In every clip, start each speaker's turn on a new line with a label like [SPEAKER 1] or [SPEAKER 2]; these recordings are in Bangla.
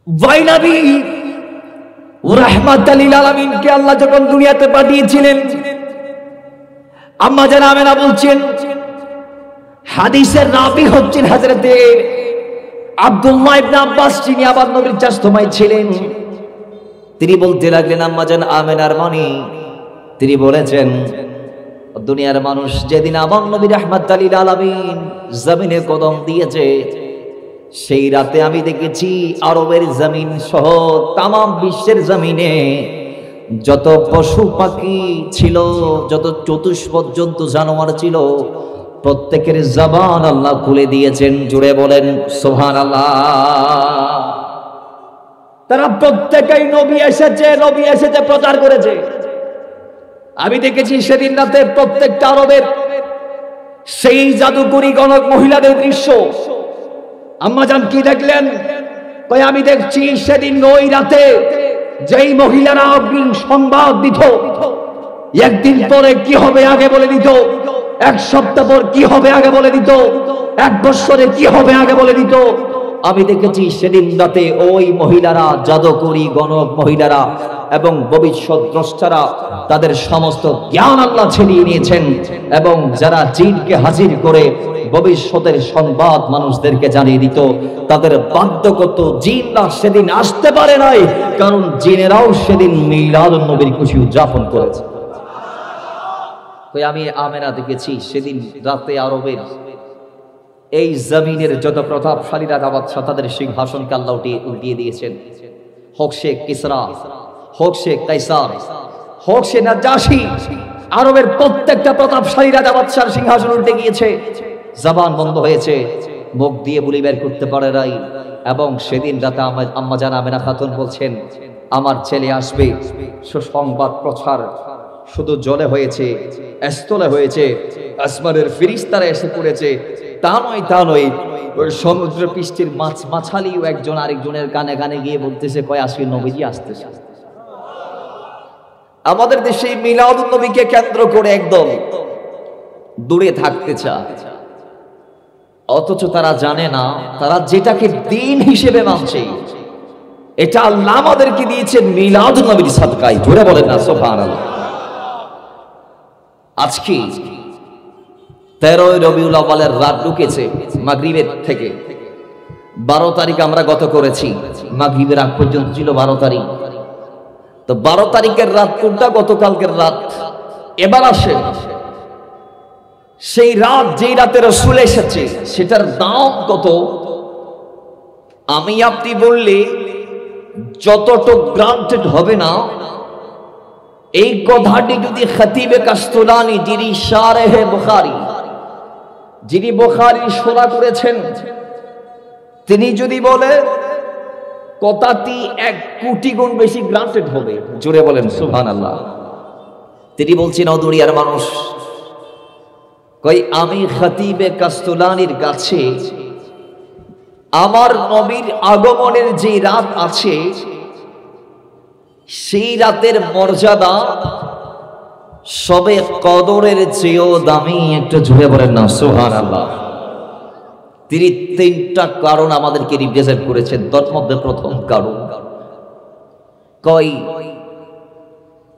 [SPEAKER 1] ওয়াইনাবী ও রাহমাতাল লিল আলামিনকে আল্লাহ যখন দুনিয়াতে পাঠিয়েছিলেন, আম্মা জান আমেনা বলছেন, হাদিসের রাবী হচ্ছেন হযরতে আব্দুল্লাহ ইবনে আব্বাস, যিনি আবার নবীর চাচাতো ভাই ছিলেন। তিনি বলতে লাগলেন, আম্মা জান আমেনার মনে তিনি বলেছেন, দুনিয়ার মানুষ যেদিন আমার নবী রাহমাতাল লিল আলামিন জমিনে কদম দিয়েছে, সেই রাতে আমি দেখেছি আরবের জমিন সহ তামাম বিশ্বের জমিনে যত পশু পাখি ছিল, যত চতুষ্পদ জন্তু জানোয়ার ছিল, প্রত্যেকের জবান আল্লাহ খুলে দিয়েছেন। জুড়ে বলেন সুবহানাল্লাহ। তারা প্রত্যেকেই নবী এসেছে প্রচার করেছে। আমি দেখেছি সেদিন রাতে প্রত্যেকটা আরবের সেই জাদুকরী গণক মহিলাদের দৃশ্য। আম্মা জান কি দেখলেন? কই আমি দেখছি সেদিন ওই রাতে যেই মহিলারা অগ্রিম সংবাদ দিত, একদিন পরে কি হবে আগে বলে দিত, এক সপ্তাহ পর কি হবে আগে বলে দিত, এক বছরে কি হবে আগে বলে দিত। আমি দেখেছি সেদিন রাতে ওই মহিলারা, জাদুকরী গণক মহিলারা এবং ভবিষ্যৎ দ্রষ্টারা তাদের সমস্ত জ্ঞান আল্লাহ ছিনিয়ে নিয়েছেন, এবং যারা জিনকে হাজির করে ভবিষ্যতের সংবাদ মানুষদেরকে জানিয়ে দিত, তাদের বাধ্য করত। জিনরা সেদিন আসতে পারে নাই, কারণ জিনেরাও সেদিন মিলাদুন নবীর খুশি উদযাপন করেছে। আমি আমেনা দেখেছি সেদিন রাতে আরবের এই জমিনের যত প্রতাপশালী রাজা বাদশা, তাদের সিংহাসনকে আল্লাহ উল্টিয়ে দিয়েছেন। হোক সে কিসরা, হোক সে কাইসার, হোক সে নাজাশী, আরবের প্রত্যেকটা প্রতাপশালী রাজা বাদশার সিংহাসন উল্টে গিয়েছে। জবান বন্ধ হয়েছে, মুখ দিয়ে বুলি বের করতে পারে নাই। এবং সেদিন রাতে আম্মা জান আমেনা খাতুন বলছেন, আমার ছেলে আসবে। সুসংবাদ প্রচার শুধু জলে হয়েছে, স্থলে হয়েছে, আসমানের ফেরেশতারা এসে পড়েছে, তা নয়, ওই সমুদ্র পৃষ্ঠের মাছালিও একজন আরেকজনের কানে কানে গিয়ে বলতেছে, কয় আজকে নবীজি আসতেছে। আমাদের দেশে মিলাদুন নবীকে কেন্দ্র করে একদম দূরে থাকতে চায়, অথচ তারা জানে না, তারা যেটাকে দিন হিসেবে মানছে, এটা আল্লাহ আমাদেরকে দিয়েছেন মিলাদুন নবীর সাদকায়। জোরে বলেন না সুবহানাল্লাহ। আজকে 13 রবিউল আউয়ালের রাত ঢুকেছে মাগরিবের থেকে। 12 তারিখ আমরা গত করেছি, মাগরিবের আগ পর্যন্ত ছিল 12 তারিখ। তো 12 তারিখের রাত কোনটা? গতকালকের রাত। এবার আসে সেই রাত, যেই রাতে রাসূল এসেছে, সেটার দাম কত? আমি আপনি বললে যতটুকু গ্রান্টেড হবে না, এই কথাটি যদি খতিবে কাস্তুলানি, যিনি শারেহে বুখারী, যিনি বুখারী শোনা করেছেন, তিনি যদি বলে, কথাটি 1 কোটি গুণ বেশি গ্রান্টেড হবে। জোরে বলেন সুবহানাল্লাহ। তিনি বলছেন, ও দুনিয়ার মানুষ, কই আমি খতিবে কাস্তুলানির কাছে আমার নবীর আগমনের যে রাত আছে, সেই রাতের মর্যাদা সবে কদরের চেয়েও দামি। একটু জোরে বলেন না সুবহানাল্লাহ। তিনি 3টা কারণ আমাদেরকে রিপ্রেজেন্ট করেছেন। তার মধ্যে প্রথম কারণ, কই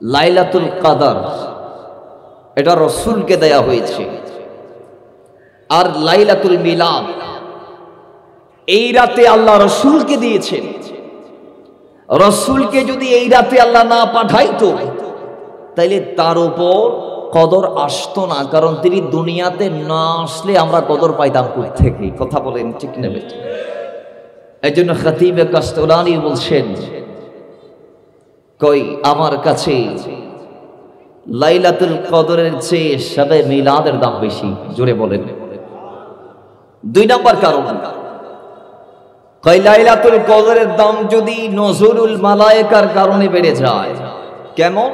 [SPEAKER 1] লাইলাতুল কদর এটা রাসূলকে দেয়া হয়েছে, আর লাইলাতুল মিলাদ এই রাতে আল্লাহ রাসূলকে দিয়েছেন। রাসূলকে যদি এই রাতে আল্লাহ না পাঠাইতো, তাইলে তার উপর কদর আসতো না, কারণ তিনি দুনিয়াতে না আসলে আমরা কদর পাইতাম কই থেকে? কথা বলেন ঠিক না বেঠিক? এই জন্য খতিবে কাস্তুলানি বলছেন, কই আমার কাছে লাইলাতুল কদরের চেয়ে শবে মিলাদের দাম বেশি। জোরে বলেন। 2 নম্বর কারণ, কই লাইলাতুল কদরের দাম যদি নজরুল মালায়েকার কারণে বেড়ে যায়। কেমন?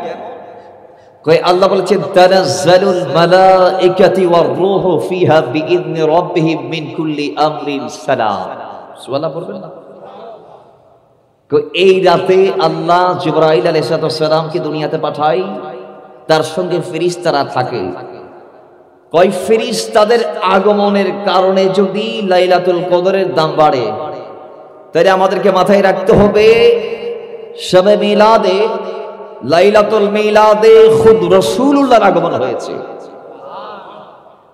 [SPEAKER 1] কই আল্লাহ বলেছেন, তানাজ্জালুল মালায়েকাতু ওয়ার রূহু ফিহা বিইذনি রাব্বিহিম মিন কুল্লি আমরিন সালাম। সুবহানাল্লাহ পড়বেন না? কই এই রাতে আল্লাহ জিবরাইল আলাইহিস সালামকে দুনিয়াতে পাঠায়, তার সঙ্গে ফেরেশতারা থাকে। কয় ফেরেশতাদের আগমনের কারণে যদি লাইলাতুল কদরের দাম বাড়ে, তাই আমাদেরকে মাথায় রাখতে হবে শবে মিলাদে, লাইলাতুল মিলাদে খুদ রাসূলুল্লাহর আগমন হয়েছে।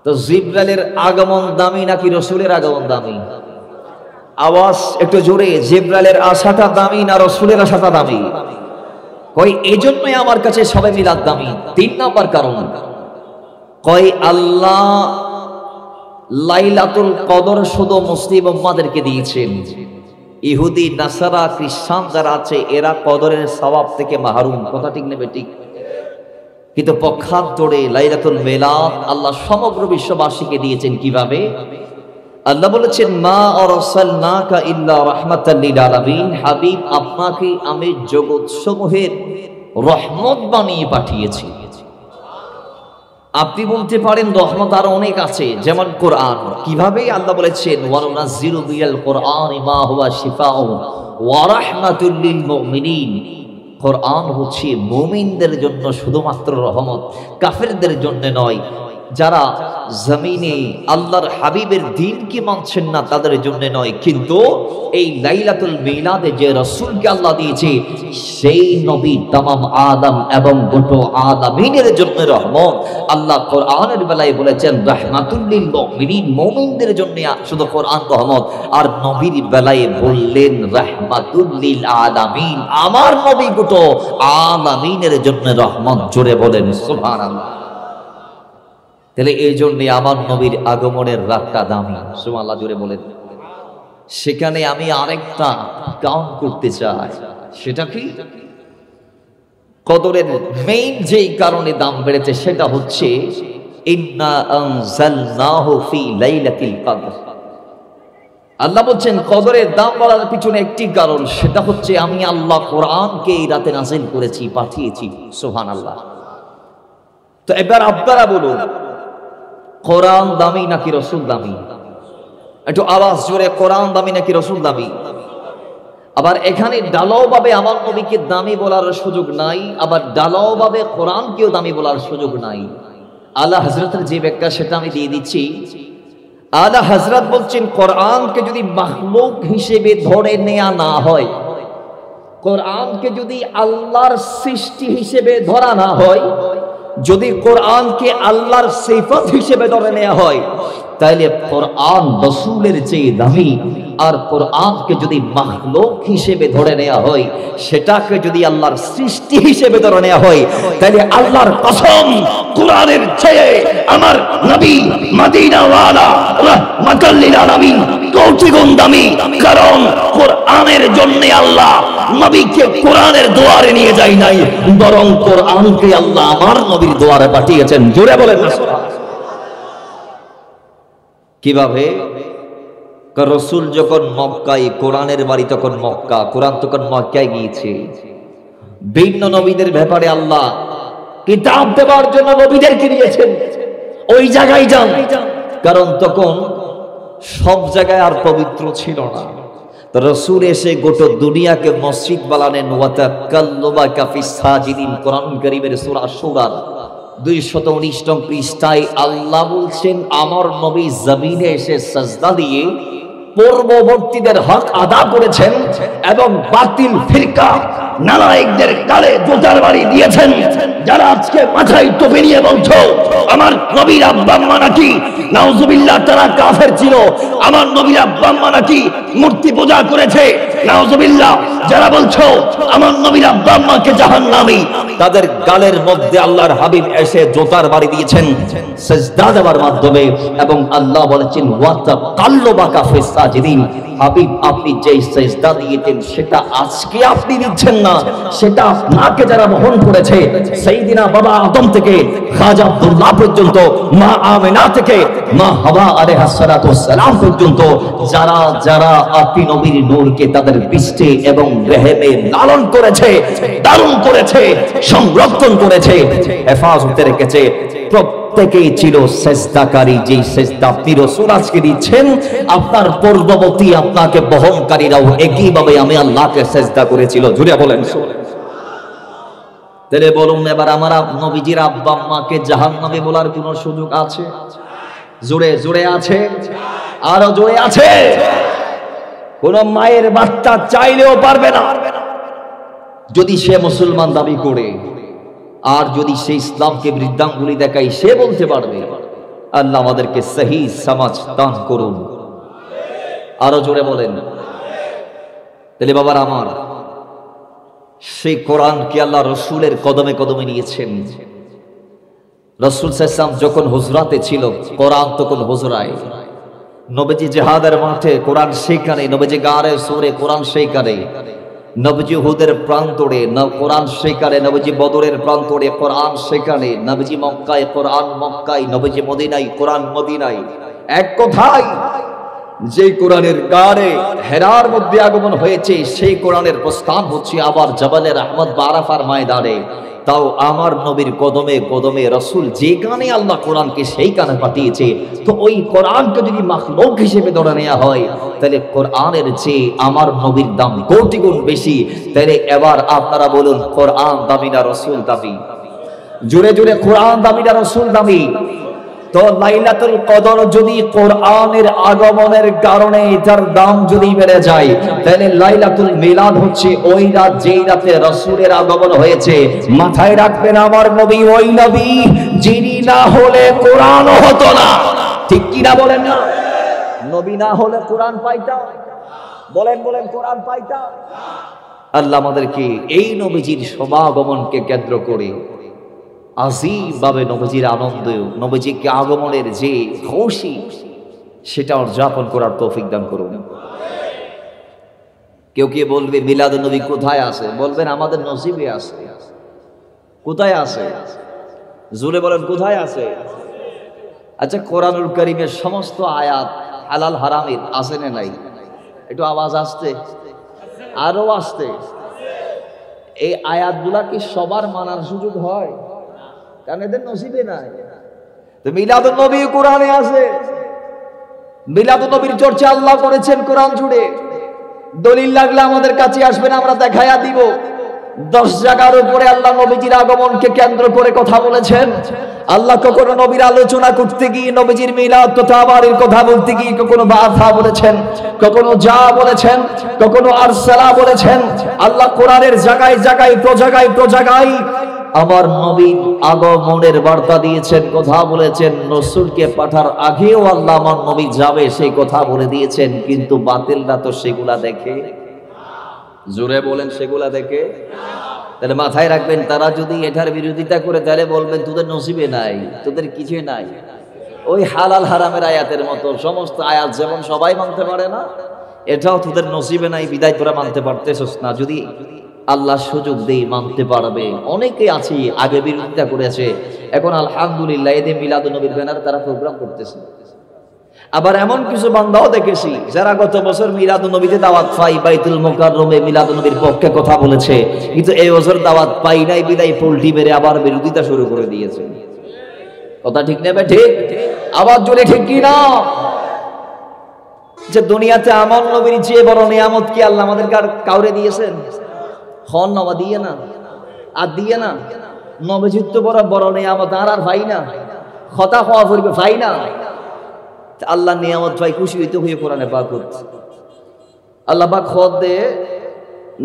[SPEAKER 1] তো জিবরাইলের আগমন দামি নাকি রাসূলের আগমন দামি? আওয়াজ একটু জোরে, জিবরাইলের আসাটা দামি না রাসূলের আসাটা দামি? কই এজন্যই আমার কাছে শবে মিলাদ দামি। 3 নাম্বার কারণ, কই আল্লাহ লাইলাতুল কদর শুধু মুসলিম উম্মাদেরকে দিয়েছেন। ইহুদি, নাসারা, খ্রিস্টান যারা আছে এরা কদরের সওয়াব থেকে মাহরুম। কথা ঠিক নেবে ঠিক? কিন্তু পক্ষান্তরে লাইলাতুল মিলাদ আল্লাহ সমগ্র বিশ্ববাসীকে দিয়েছেন। কিভাবে? আল্লাহ বলেছেন, মা আরসালনাকা ইল্লা রাহমাতাল লিল আলামিন, হাবিব আপনাকে আমি জগৎ সমূহের রহমত বানিয়ে পাঠিয়েছি। আপনি বলতে পারেন রহমত আরো অনেক আছে, যেমন কোরআন। কিভাবে? আল্লাহ বলেছেন, ওয়া নুনাজ্জিলু মিনাল কোরআনি মা হুয়া শিফাউন ওয়া রাহমাতুল লিল মুমিনিন। কোরআন হচ্ছে মুমিনদের জন্য শুধুমাত্র রহমত, কাফেরদের জন্য নয়। যারা জমিনে আল্লাহর হাবিবের দ্বীনকে মানছেন না তাদের জন্য নয়। কিন্তু এই লাইলাতুল মিলাদে যে রাসূলকে আল্লাহ দিয়েছে সেই নবী তামাম আদম এবং গোটা আলামিনের জন্য রহমত। আল্লাহ কোরআনের বেলায় বলেছেন রাহমাতুল লিল মুমিনিন, মুমিনদের জন্য শুধু কোরআন রহমত। আর নবীর বেলায় বললেন রাহমাতুল লিল আলামিন, আমার নবী গোটা আলামিনের জন্য রহমত। জোরে বলেন সুবহানাল্লাহ। তাহলে এই জন্য আমার নবীর আগমনের রাতটা দামি। সুবহানাল্লাহ, জোরে বলেন। সেখানে আমি আরেকটা কাউন্ট করতে চাই, সেটা কি? কদরের মেইন যেই কারণে দাম বেড়েছে সেটা হচ্ছে ইন্না আনজালনাহু ফি লাইলাতিল কদর। আল্লাহ বলছেন কদরের দাম বাড়ার পিছনে একটি কারণ, সেটা হচ্ছে আমি আল্লাহ কোরআনকে এই রাতে নাযিল করেছি, পাঠিয়েছি। সুবহানাল্লাহ। তো এবার আপনারা বলুন, কোরআন দামি নাকি রাসূল দামি? একটু আওয়াজ জোরে, কোরআন দামি নাকি রাসূল দামি? আবার এখানে ডালাওভাবে আমার নবীকে দামি বলার সুযোগ নাই, আবার ডালাওভাবে কোরআনকেও দামি বলার সুযোগ নাই। আলা হযরতের যে ব্যাখ্যা সেটা আমি দিয়ে দিচ্ছি। আলা হযরত বলছেন কোরআনকে যদি মাখলুক হিসেবে ধরে নেওয়া না হয়, কোরআনকে যদি আল্লাহর সৃষ্টি হিসেবে ধরা না হয়, যদি কোরআনকে আল্লাহর সিফাত হিসেবে ধরে নেওয়া হয়, তাহলে কোরআন রাসূলের চেয়ে দামি। আর কোরআনকে যদি মাখলুক হিসেবে ধরে নেওয়া হয়, সেটাকে যদি আল্লাহর সৃষ্টি হিসেবে ধরে নেওয়া হয়, তাহলে আল্লাহর কসম কোরআনের চেয়ে আমার নবী মদিনাওয়ালা রাহমাতাল লিল আলামিন কোটি গুণ দামি। কারণ কোরআনের জন্য আল্লাহ নবীকে কোরআনের দুয়ারে নিয়ে যায় নাই, বরং কোরআনকে আল্লাহ আমার নবীর দুয়ারে পাঠিয়েছেন। জোরে বলেন না সুবহানাল্লাহ। কিভাবে? রাসূল যখন মক্কায়, কোরআনের বাড়ি তখন মক্কা, কোরআন তখন মক্কায় গিয়েছে। ভিন্ন নবীদের ব্যাপারে আল্লাহ কিতাব দেওয়ার জন্য নবীদেরকে দিয়েছেন ওই জায়গায় যান, কারণ তখন সব জায়গায় আর পবিত্র ছিল না। তো রাসূল এসে গোটা দুনিয়াকে মসজিদ বানালেন। ওয়া তাকাল্লুবাকা ফিস সাজিদিন, কোরআন কারীমের সূরা সূরা 219 নং পৃষ্ঠায় আল্লাহ বলছেন আমার নবী জমিনে এসে সাজদা দিয়ে পূর্ববর্তীদের হক আদা করেছেন এবং বাতিল ফিরকা নালায়েকদের গালে জুতার বাড়ি দিয়েছেন। যারা আজকে মাথায় টুপি নিয়ে বলছো আমার নবীর আব্বা আম্মা নাকি নাউজুবিল্লাহ তারা কাফের ছিল, আমার নবীর আব্বা আম্মা নাকি মূর্তি পূজা করেছে, নাউজুবিল্লাহ যারা বলছো আমার নবীর আব্বা আম্মাকে জাহান্নামী, তাদের গালের মধ্যে আল্লাহর হাবিব এসে জুতার বাড়ি দিয়েছেন সিজদা দেওয়ার মাধ্যমে। এবং আল্লাহ বলেছেন ওয়া তাকাল্লুবাকা ফিস সাজিদিন, হাবিব আপনি যেই সিজদা দিয়েছেন সেটা আজকে আপনি দিচ্ছেন না, সেটা আপনাকে যারা বহন করেছে সাইয়্যিদিনা বাবা আদম থেকে খাজা আব্দুল্লাহ পর্যন্ত, মা আমেনা থেকে মা হাওয়া আলাইহিস সালাতু ওয়াস সালাম পর্যন্ত, যারা যারা আপনি নবীর নূরকে তাদের পৃষ্ঠে এবং রেহেমে লালন করেছে, ধারণ করেছে, সংরক্ষণ করেছে, হেফাজতে রেখেছে, প্রত্যেকেই ছিল সেজদাকারী। যেই সেজদা আপনি রাসূল আজকে দিচ্ছেন, আপনার পূর্ববর্তী আপনাকে বহনকারীরাও একইভাবে আমি আল্লাহকে সেজদা করেছিল। জুড়ে বলেন। তাহলে বলুন এবার আমার নবীজির আব্বা আম্মাকে জাহান্নামী বলার কোন সুযোগ আছে? জোরে জোরে আছে, আরো জোরে আছে। কোন মায়ের বাচ্চা চাইলেও পারবে না যদি সে মুসলমান দাবি করে। আর যদি সে ইসলামকে বৃদ্ধাঙ্গুলি দেখায়, সে বলতে পারবে। আল্লাহ আমাদেরকে সহি সমাজ দান করুন। আরো জোরে বলেন। তাহলে বাবার আমার, সেই কোরআনকে আল্লাহ রসুলের কদমে কদমে নিয়েছেন। রসুল সাল্লাল্লাহু আলাইহি যখন হুজরাতে ছিল, কোরআন তখন হুজরায়। নবীজি জিহাদের মাঠে, কোরআন সেখানে। নবীজি গারে সূরে, কোরআন সেখানে। নবীজি উহুদের প্রান্তরে, কোরআন সেখানে। নবীজি বদরের প্রান্তরে, কোরআন সেখানে। নবীজি মক্কায়, কোরআন মক্কায়। নবীজি মদিনায়, কোরআন মদিনায়। এক কথায়, যে কোরআনের গারে হেরার মধ্যে আগমন হয়েছে, সেই কোরআনের প্রস্থান হচ্ছে আবার জবালে রহমত বা আরাফার ময়দানে। তাও আমার নবীর কদমে কদমে রসুল যেখানে আল্লাহ কোরআনকে সেইখানে পাঠিয়েছে। তো ওই কোরআনকে যদি মাখলুক হিসেবে ধরে নেওয়া হয়, তাহলে কোরআনের চেয়ে আমার নবীর দাম কোটি গুণ বেশি। তাহলে এবার আপনারা বলুন, কোরআন দামি না রসুল দামি? জুড়ে জুড়ে কোরআন দামি না রসুল দামি? তো লাইলাতুল কদর যদি কোরআনের আগমনের কারণে এটার দাম যদি বেড়ে যায়, তাহলে লাইলাতুল মিলাদ হচ্ছে ওই রাত যেই রাতে রাসূলের আগমন হয়েছে। মাথায় রাখবেন, আমার নবী ওই নবী যিনি না হলে কোরআন হতো না। ঠিক কি না বলেন? না, নবী না হলে কোরআন পাইতাম? বলেন বলেন, কোরআন পাইতাম? আল্লাহ আমাদেরকে এই নবীজির সমাগমনকে কেন্দ্র করে আজিম ভাবে নবীজির আনন্দ, নবীজিকে আগমনের যে খুশি, সেটা উদযাপন করার তৌফিক দান করুন। কেউ কে বলবে মিলাদুন নবী কোথায় আছে? বলবেন আমাদের নসিবে আছে। কোথায় আছে? জোরে বলেন, কোথায় আছে? আচ্ছা, কোরআনুল কারীমের সমস্ত আয়াত হালাল হারামের আছে না নাই? একটু আওয়াজ আসতে, আরো আসতে। এই আয়াতগুলা কি সবার মানার সুযোগ হয়? কারণ এদের নসিবে নাই। তো মিলাদুন নবী কোরআনে আছে। মিলাদুন নবীর চর্চা আল্লাহ করেছেন কোরআন জুড়ে। দলিল লাগলে আমাদের কাছে আসবেন, আমরা দেখাইয়া দিব। 10 জায়গার উপরে আল্লাহ নবীজির আগমনকে কেন্দ্র করে কথা বলেছেন। আল্লাহ কখনো নবীর আলোচনা করতে গিয়ে নবীজির মিলাদ তথা আবারের কথা বলতে গিয়ে কখনো বাথা বলেছেন, কখনো যা বলেছেন, কখনো আরসালা বলেছেন। আল্লাহ কোরআনের জায়গায় জায়গায় প্রজাগায় আমার নবীর আগমনের বার্তা দিয়েছেন, কথা বলেছেন। রাসূলকে পাঠার আগেও আল্লাহ আমার নবী যাবে সেই কথা বলে দিয়েছেন। কিন্তু বাতিলরা তো সেগুলা দেখে। জোরে বলেন, সেগুলা দেখে। তাহলে মাথায় রাখবেন, তারা যদি এটার বিরোধিতা করে, তাহলে বলবেন তোদের নসিবে নাই, তোদের কিছুই নাই। ওই হালাল হারামের আয়াতের মতো সমস্ত আয়াত যেমন সবাই মানতে পারে না, এটাও তোদের নসিবে নাই, বিদায় তোরা মানতে পারতেছস না। যদি আল্লাহ সুযোগ দেই মানতে পারবে। অনেকে আছে আগে বিরোধিতা করেছে, এখন আলহামদুলিল্লাহ এদের মিলাদুন নবীর ব্যানারে তারা প্রোগ্রাম করতেছে। আবার এমন কিছু বান্দাও দেখেছি যারা গত বছর মিলাদুন নবীতে দাওয়াত পাই, বাইতুল মুকাররমে মিলাদুন নবীর পক্ষে কথা বলেছে, কিন্তু এই বছর দাওয়াত পাই নাই বিদায় পোল্টি মেরে আবার বিরোধিতা শুরু করে দিয়েছে। কথা ঠিক নেবে? ঠিক? আবার জোরে ঠিক কি না? যে দুনিয়াতে আমার নবীর চেয়ে বড় নিয়ামত কি আল্লাহ আমাদের কাউরে দিয়েছেন? হন নবা দিয়ে না, আর দিয়ে না। নবীজির তো বড় বড় নিয়ামত আর ভাই না, কথা হওয়া পড়বে ভাই না। আল্লাহ নিয়ামত ভাই খুশি হইতে হয়ে কোরআনে পাক করছে। আল্লাহ পাক খোদ দে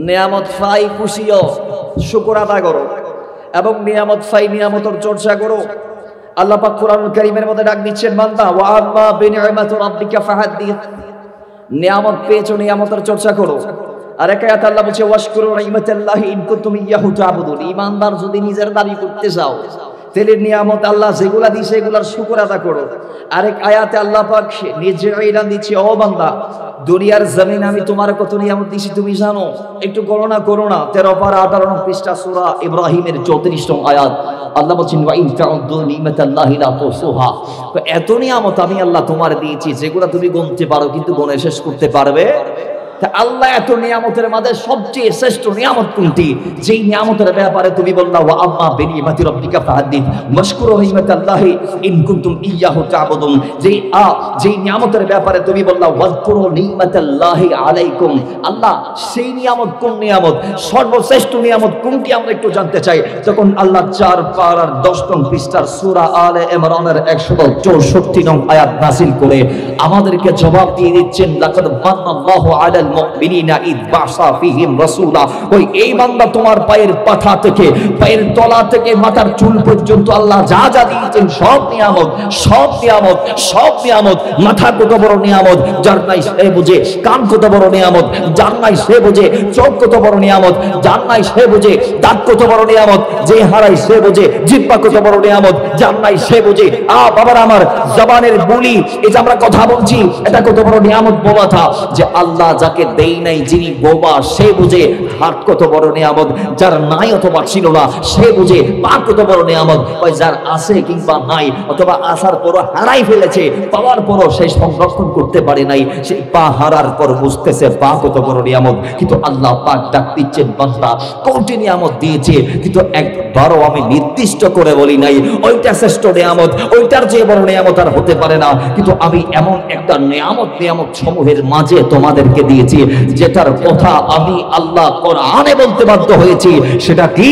[SPEAKER 1] নিয়ামত ফাই খুশিও শুকর আদায় করো, এবং নিয়ামত ফাই নিয়ামতের চর্চা করো। আল্লাহ পাক কোরআনুল কারীমের মধ্যে ডাক দিচ্ছেন, বান্দা ওয়া আম্মা বিনিআমাতি রাব্বিকা ফাহাদ্দিস। নিয়ামত পেয়েছো, নিয়ামতের চর্চা করো। আর এক আয়াত আল্লাহ বলছে ওয়াশকুরু নি'মাতাল্লাহি ইন কুনতুম ইয়াহু তা'বুদুন। ঈমানদার যদি নিজের দাবি করতে চাও, তাহলে নিয়ামত আল্লাহ যেগুলা দিয়েছে এগুলার শুকর আদায় করো। আরেক আয়াতে আল্লাহ পাক নিজে এলান দিচ্ছে, ও বান্দা দুনিয়ার জমিন আমি তোমার কত নিয়ামত দিয়েছি তুমি জানো? একটু গণনা করো না। 13 পারা 58 পৃষ্ঠা সূরা ইব্রাহিমের 34 নং আয়াত। আল্লাহ বলেন ওয়া ইন তাউদ্দু নি'মাতাল্লাহি লা তুহসুহা। এত নিয়ামত আমি আল্লাহ তোমার দিয়েছি যেগুলা তুমি গুনতে পারো কিন্তু গুনে শেষ করতে পারবে। আল্লাহ এত নিয়ামতের মাঝে সবচেয়ে শ্রেষ্ঠ নিয়ামত কোনটি? যেই নিয়ামতের ব্যাপারে তুমি বললা ওয়া আম্মা বিনিআমাতি রাব্বিকা ফাহাদ্দিস ওয়াশকুরু নি'মাতাল্লাহি ইন কুনতুম ইয়াহু তা'বুদুন। যেই নিয়ামতের ব্যাপারে তুমি বললা ওয়াজকুরু নি'মাতাল্লাহি আলাইকুম। আল্লাহ সেই নিয়ামত কোন নিয়ামত, সর্বশ্রেষ্ঠ নিয়ামত কোনটি আমরা একটু জানতে চাই। তখন আল্লাহ 4 পারার 10 নং পৃষ্ঠার সূরা আলে ইমরানের 164 নং আয়াত নাযিল করে আমাদেরকে জবাব দিয়ে দিচ্ছেন, লাকাদ মান্নাল্লাহু আলাল মুমিনিনা ইদ বাসা ফিহিম রাসূলা। ওই এই বান্দা তোমার পায়ের পাতা থেকে পায়ের তলা থেকে মাথার চুল পর্যন্ত আল্লাহ যা যা দিয়েছেন সব নিয়ামত, সব নিয়ামত, সব নিয়ামত। মাথা কত বড় নিয়ামত যার নাই সে বুঝে, কান কত বড় নিয়ামত যার নাই সে বুঝে, চোখ কত বড় নিয়ামত যার নাই সে বুঝে, দাঁত কত বড় নিয়ামত যে হারাই সে বুঝে, জিহ্বা কত বড় নিয়ামত যার নাই সে বুঝে। বাবারা আমার, জবানের বুলি, এই যে আমরা কথা বলছি, এটা কত বড় নিয়ামত বোবা থা যে আল্লাহ যাকে দেই নাই যিনি বোবা সে বুঝে। হাত কত বড় নিয়ামত যার নাই অথবা ছিল না সে বুঝে। পা কত বড় নিয়ামত, ওই যার আছে কিংবা নাই অথবা আসার পরও হারাই ফেলেছে, পাওয়ার পরও সে সংরক্ষণ করতে পারে নাই, সে পা হারার পর বুঝতেছে পা কত বড় নিয়ামত। কিন্তু আল্লাহ পাক ডাক দিচ্ছেন, বান্দা কোটি নিয়ামত দিয়েছে কিন্তু একবারও আমি নির্দিষ্ট করে বলি নাই ওইটা শ্রেষ্ঠ নিয়ামত, ওইটার যে বড় নিয়ামত আর হতে পারে না। কিন্তু আমি এমন একটা নিয়ামত সমূহের মাঝে তোমাদেরকে দিয়েছি যেটার কথা আমি আল্লাহ কোরআনে বলতে বাধ্য হয়েছি। সেটা কি?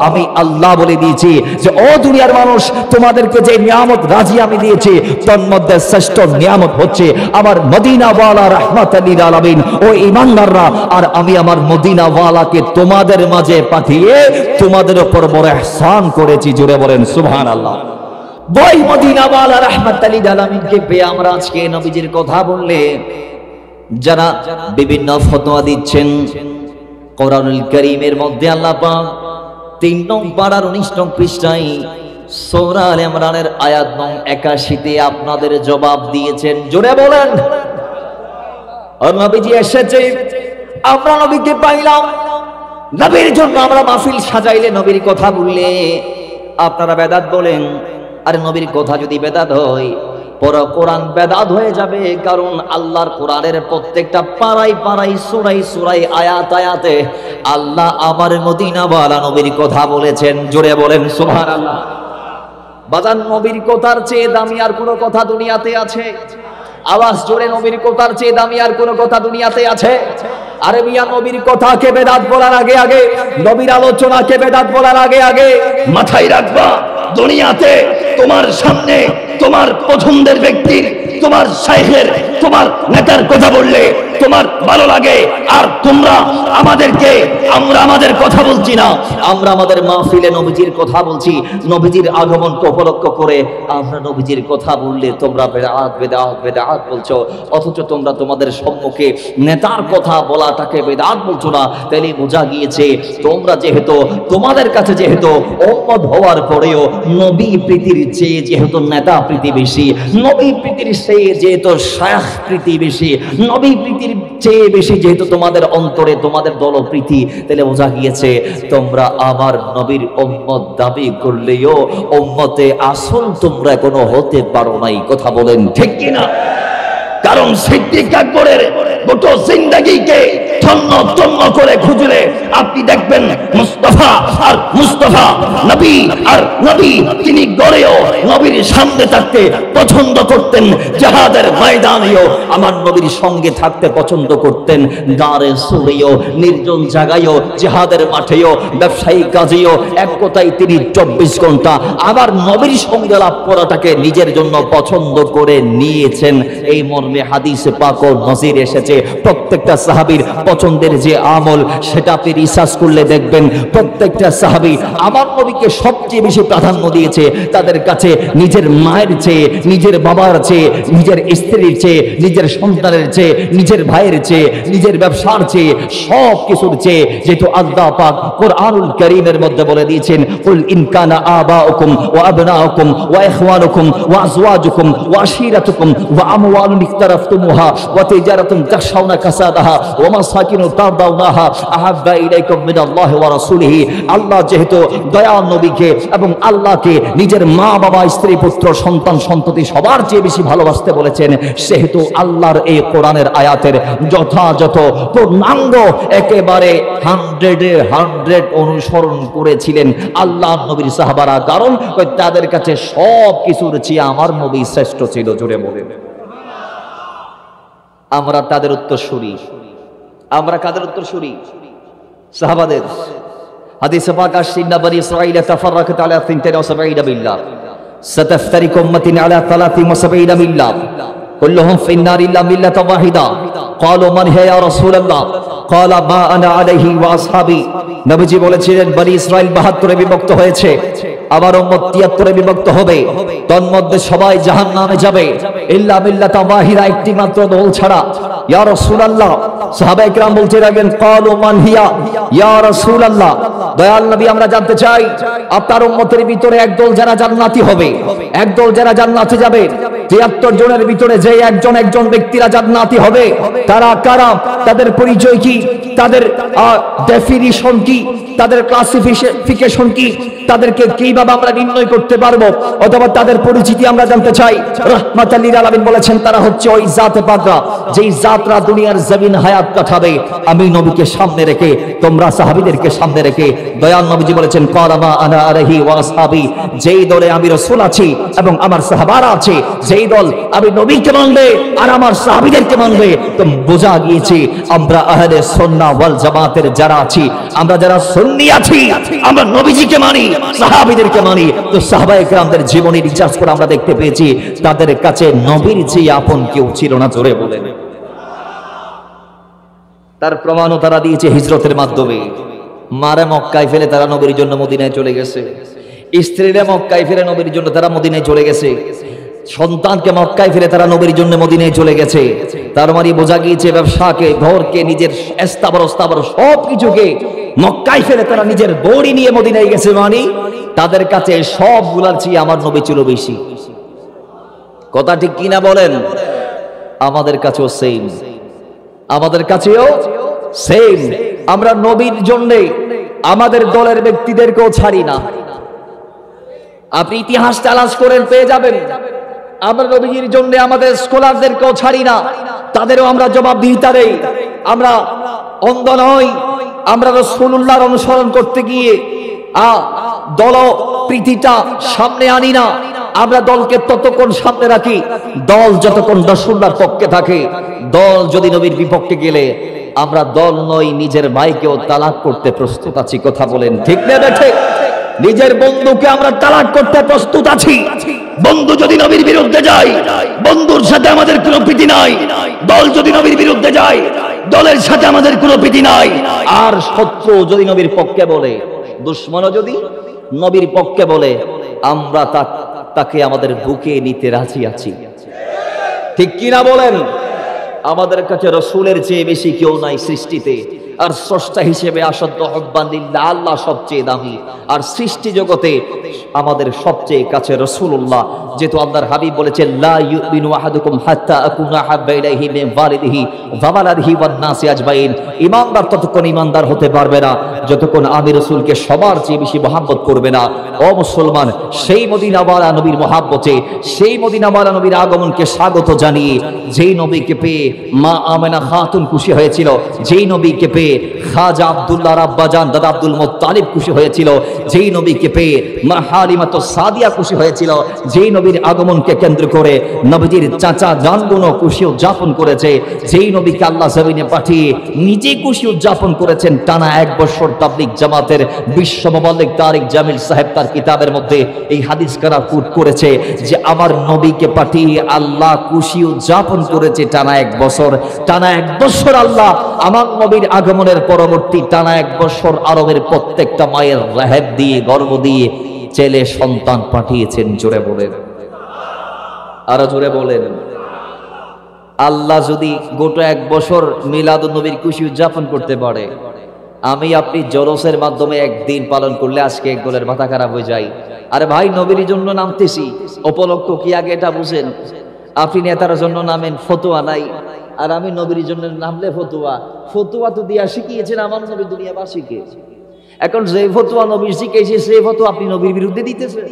[SPEAKER 1] আমি আল্লাহ বলে দিয়েছি যে ও দুনিয়ার মানুষ, তোমাদেরকে যে নিয়ামত রাজি আমি দিয়েছি তার মধ্যে শ্রেষ্ঠ নিয়ামত হচ্ছে আমার মদিনাওয়ালা রাহমাতাল লিল আলামিন ও ঈমানদাররা। আর আমি আমার মদিনাওয়ালাকে তোমাদের মাঝে পাঠিয়ে তোমাদের উপর বড় ইহসান করেছি। জোরে বলেন সুবহানাল্লাহ। বই মদিনাওয়ালা রাহমাতাল লিল আলামিনকে পেয়ে আমরা আজকে নবীজির কথা বললে যারা বিভিন্ন ফতোয়া দিচ্ছেন, কোরআনুল কারীমের মধ্যে আল্লাহ পাক 3 নং পারার 19 নং পৃষ্ঠায় সূরা আলে ইমরানের আয়াত নং 81-তে আপনাদের জবাব দিয়েছেন। জোরে বলেন। আর নবীজি এসেছে, আমরা নবীকে পাইলাম, নবীর জন্য আমরা মাহফিল সাজাইলে, নবীর কথা বললে আপনারা বেদাত বলেন। আর নবীর কথা যদি বেদাত হয়, পুরো কোরআন বেদাত হয়ে যাবে। কারণ আল্লাহর কোরআনের প্রত্যেকটা পাড়ায় পাড়ায় সূরায় সূরায় আয়াত আয়াতে আল্লাহ আমার মদিনাওয়ালা নবীর কথা বলেছেন। জোরে বলেন সুবহানাল্লাহ। বাজান, নবীর কথার চেয়ে দামি আর কোনো কথা দুনিয়াতে আছে? আওয়াজ জোরে, নবীর কথার চেয়ে দামি আর কোনো কথা দুনিয়াতে আছে? আরে মিয়া, নবীর কথাকে বেদাত বলার আগে আগে, নবীর আলোচনাকে বেদাত বলার আগে আগে মাথায় রাখবা, দুনিয়াতে তোমার সামনে তোমার পছন্দের ব্যক্তির, তোমার শাইখের, তোমার নেতার কথা বললে তোমার ভালো লাগে। আর তোমরা আমাদেরকে, আমরা আমাদের কথা বলছি না, আমরা আমাদের মাহফিলে নবীজির কথা বলছি। নবীজির আগমনকে উপলক্ষ করে আমরা নবীজির কথা বললে তোমরা বেদাত বেদাত বেদাত বলছো। অথচ তোমরা তোমাদের সম্মুখে নেতার কথা বলাটাকে বেদাত বলছো না। তাহলে বোঝা গিয়েছে তোমরা যেহেতু, তোমাদের কাছে যেহেতু উম্মত হওয়ার পরেও নবী প্রীতির চেয়ে যেহেতু নেতা প্রীতি বেশি, নবী প্রীতির চেয়ে যেহেতু শায়খ প্রীতি বেশি, নবী প্রীতির চেয়ে বেশি যেহেতু তোমাদের অন্তরে তোমাদের দলপ্রীতি, তাহলে বোঝা গিয়েছে তোমরা আমার নবীর উম্মত দাবি করলেও উম্মতে আসল তোমরা কোনো হতে পারো নাই। কথা বলেন ঠিক কিনা? কারণ সিদ্দিক আকবরের গোটা জিন্দেগিকে তন্ন তন্ন করে খুঁজলে আপনি দেখবেন মুস্তাফা আর মুস্তাফা, নবী আর নবী। তিনি গড়েও নবীর সামনে থাকতে পছন্দ করতেন, জিহাদের ময়দানেও আমার নবীর সঙ্গে থাকতে পছন্দ করতেন, গারে সুরেও, নির্জন জায়গায়ও, জিহাদের মাঠেও, ব্যবসায়ী কাজেও, এক কথায় তিনি 24 ঘন্টা আমার নবীর সঙ্গে লাভ করাটাকে নিজের জন্য পছন্দ করে নিয়েছেন। এই মর্মে হাদিসে পাক ও নজির এসেছে। প্রত্যেকটা সাহাবীর পছন্দের যে আমল, সেটা আপনি রিসার্চ করলে দেখবেন প্রত্যেকটা সাহাবী আমার নবীকে সবচেয়ে বেশি প্রাধান্য দিয়েছে। তাদের কাছে নিজের মায়ের চেয়ে, নিজের বাবার চেয়ে, নিজের স্ত্রীর চেয়ে, নিজের সন্তানের চেয়ে, নিজের ভাইয়ের চেয়ে, নিজের ব্যবসার চেয়ে, সব কিছুর চেয়ে, যেহেতু আল্লাহ পাক কোরআনুল কারীমের মধ্যে বলে দিয়েছেন, কুল ইন কানা আবাউকুম ওয়া আবনাউকুম ওয়া ইখওয়ানুকুম ওয়া আজওয়াজুকুম ওয়া আশীরাতুকুম ওয়া আমওয়ালুন ইকতারাফতুমুহা ওয়া তিজারাতুন তাখশাউনা কাসাদাহা ওয়া মাসাকিনু তারদাউনাহা আহাব্বা ইলাইকুম মিনাল্লাহি ওয়া রাসূলিহি। আল্লাহ যেহেতু দয়াল নবীকে এবং আল্লাহকে নিজের মা বাবা, স্ত্রী, পুত্র, সন্তান, সন্ততি সবার চেয়ে বেশি ভালোবাসতে বলেছেন, সেহেতু আল্লাহর এই কোরআনের আয়াতের যথাযথ পূর্ণাঙ্গ একেবারে 100 অনুসরণ করেছিলেন আল্লাহ নবীর সাহাবারা। কারণ তাদের কাছে সব কিছুর চেয়ে আমার নবী শ্রেষ্ঠ ছিল। জোরে বলেন। আমরা তাদের উত্তরসূরি। আমরা কাদের উত্তরসূরি? সাহাবাদের। হাদিসে পাক আসছে, ইন্না বনি ইসরাঈল তাফাররাকাত আলা 72 মিল্লাহ সাতাফতারিকু উম্মতি আলা 73 মিল্লাহ। কুল্লুহুম ফিন্নার ইল্লা মিল্লাতা ওয়াহিদা ক্বালু মান হিয়া ইয়া রাসূলুল্লাহ ক্বালা মা আনা আলাইহি ওয়া আসহাবি। নবীজি বলেছিলেন বনি ইসরাইল 72 এ বিভক্ত হয়েছে, আবার উম্মত 73 এ বিভক্ত হবে, তন্মধ্যে সবাই জাহান্নামে যাবে ইল্লা মিল্লাতা ওয়াহিদা, একটি মাত্র দল ছাড়া। ইয়া রাসূলুল্লাহ, সাহাবায়ে কেরাম বলতে লাগলেন ক্বালু মান হিয়া ইয়া রাসূলুল্লাহ, দয়াল নবী আমরা জানতে চাই আপনার উম্মতের ভিতরে একদল যারা জান্নাতি হবে, একদল যারা জান্নাতে যাবে, 73 জনের ভিতরে যে একজন ব্যক্তিরা জান্নাতি হবে তারা কারা, তাদের পরিচয় কি, তাদের ডেফিনিশন কি, তাদের ক্লাসিফিকেশন কি, তাদেরকে কিভাবে আমরা নির্ণয় করতে পারবো, অথবা তাদের পরিচিতি আমরা জানতে চাই। রাহমাতাল লিল আলামিন বলেছেন তারা হচ্ছে ওই জাতে পাকরা যেই জাতরা দুনিয়ার জমিন হায়াত কাটাবে। আমি নবীকে সামনে রেখে, তোমরা সাহাবীদেরকে সামনে রেখে দয়াল নবীজি বলেছেন ক্বালা মা আনা আলাইহি ওয়া আসহাবি, যেই দলে আমি রাসূল আছি এবং আমার সাহাবারা আছে, যেই দল আমি নবীকে মানবে আর আমার সাহাবীদেরকে মানবে, তো বোঝা গিয়েছে আমরা আহলে সুন্নাহ ওয়াল জামাতের যারা আছি, আমরা যারা সুন্নি আছি, আমরা নবীজিকে মানি, সাহাবীদেরকে মানি। তো সাহাবায়ে কেরামদের জীবনী রিসার্চ করে আমরা দেখতে পেয়েছি তাদের কাছে নবীর চেয়ে আপন কেউ ছিল না। জোরে বলেন। তার প্রমাণও তারা দিয়েছে হিজরতের মাধ্যমে। মারে মক্কায় ফেলে তারা নবীর জন্য মদিনায় চলে গেছে, স্ত্রীরা মক্কায় ফেলে নবীর জন্য তারা মদিনায় চলে গেছে, সন্তানকে মক্কায় ফেলে তারা নবীর জন্য মদিনায় চলে গেছে। তার মানে বোঝা গিয়েছে ব্যবসাকে, ঘরকে, নিজের স্থাবর সবকিছুকে মক্কায় ফেলে তারা নিজের বড়ি নিয়ে মদিনায় গেছে। মানে তাদের কাছে সবগুলার চেয়ে আমার নবী ছিল বেশি। কথা ঠিক কিনা বলেন? আমাদের কাছেও সেম, আমাদের কাছেও সেম। আমরা নবীর জন্য আমাদের দলের ব্যক্তিদেরকেও ছাড়ি না। আপনি ইতিহাস তালাশ করেন পেয়ে যাবেন। আমরা নবীর জন্য আমাদের স্কলারদেরকেও ছাড়ি না, তাদেরও আমরা জবাবদিহিতা দেই। আমরা অন্ধ নই, আমরা রাসূলুল্লাহর অনুসরণ করতে গিয়ে দল প্রীতিটা সামনে আনি না। আমরা দলকে ততক্ষণ সামনে রাখি দল যতক্ষণ রাসূলুল্লাহর পক্ষে থাকে। দল যদি নবীর বিপক্ষে গেলে আমরা দল নই, নিজের ভাইকেও তালাক করতে প্রস্তুত আছি। কথা বলেন ঠিক না বেঠে? নিজের বন্ধুকে আমরা তালাক করতে প্রস্তুত আছি। বন্ধু যদি নবীর বিরুদ্ধে যায়, বন্ধুর সাথে আমাদের কোনো প্রীতি নাই। দল যদি নবীর বিরুদ্ধে যায়, দলের সাথে আমাদের কোনো প্রীতি নাই। আর শত্রু যদি নবীর পক্ষে বলে, দুশমনও যদি নবীর পক্ষে বলে, আমরা তাকে আমাদের বুকে নিতে রাজি আছি। ঠিক কিনা বলেন? আমাদের কাছে রাসূলের চেয়ে বেশি কেউ নাই সৃষ্টিতে। আর স্রষ্টা হিসেবে আসাদ্দ হুব্বান লিল্লাহ, আল্লাহ সবচেয়ে দামি। আর সৃষ্টি জগতে আমাদের সবচেয়ে কাছে রাসূলুল্লাহ। যেহেতু আল্লাহর হাবিব বলেছেন লা ইউমিনু আহাদুকুম হাত্তা আকুনা হাব্বা ইলাইহি মিন ওয়ালিদিহি ওয়া ওয়ালাদিহি ওয়ান নাসি আজমাইন। ঈমানদার ততক্ষণ ঈমানদার হতে পারবে না যতক্ষণ আমি রাসূলকে সবার চেয়ে বেশি মহব্বত করবে না। ও মুসলমান, সেই মদিনাওয়ালা নবীর মহব্বতে, সেই মদিনাওয়ালা নবীর আগমনকে স্বাগত জানিয়ে যেই নবীকে পেয়ে মা আমেনা খাতুন খুশি হয়েছিল, যেই নবীকে পেয়ে খাজা আব্দুল্লাহর আব্বাজান দাদা আব্দুল মুত্তালিব খুশি হয়েছিল, যেই নবীকে পেয়ে মা হালিমাতুস সাদিয়া খুশি হয়েছিল, যেই নবীর আগমনকে কেন্দ্র করে নবীজির চাচা জানগুনো খুশি উদযাপন করেছে, যেই নবীকে আল্লাহ জমিনে পাঠিয়ে নিজে খুশি উদযাপন করেছেন টানা 1 বছর। তাবলীগ জামাতের বিশ্ব মুবাল্লিগ তারিক জামিল সাহেব তার কিতাবের মধ্যে এই হাদিস কারা কোট করেছে যে আমার নবীকে পাঠিয়ে আল্লাহ খুশি উদযাপন করেছে টানা 1 বছর। টানা 1 বছর আল্লাহ আমার নবীর আগমনের পরবর্তী টানা 1 বছর আরবের প্রত্যেকটা মায়ের রেহেব দিয়ে, গর্ব দিয়ে ছেলে সন্তান পাঠিয়েছেন। জোরে বলেন, আরো জোরে বলেন। আল্লাহ যদি গোটা 1 বছর মিলাদুন নবীর খুশি উদযাপন করতে পারে, আমি আপনি জলসের মাধ্যমে একদিন পালন করলে আজকে এক দলের মাথা খারাপ হয়ে যায়। আরে ভাই, নবীর জন্য নামতেছি, উপলক্ষ কি আগে এটা বুঝেন। আপনি নেতার জন্য নামেন, ফতোয়া নাই। আর আমি নবীর জন্য নামলে ফতোয়া তো দিয়া শিখিয়েছেন আমার নবী দুনিয়াবাসীকে। এখন যে ফতোয়া নবী শিখিয়েছে সেই ফতোয়া আপনি নবীর বিরুদ্ধে দিতেছেন।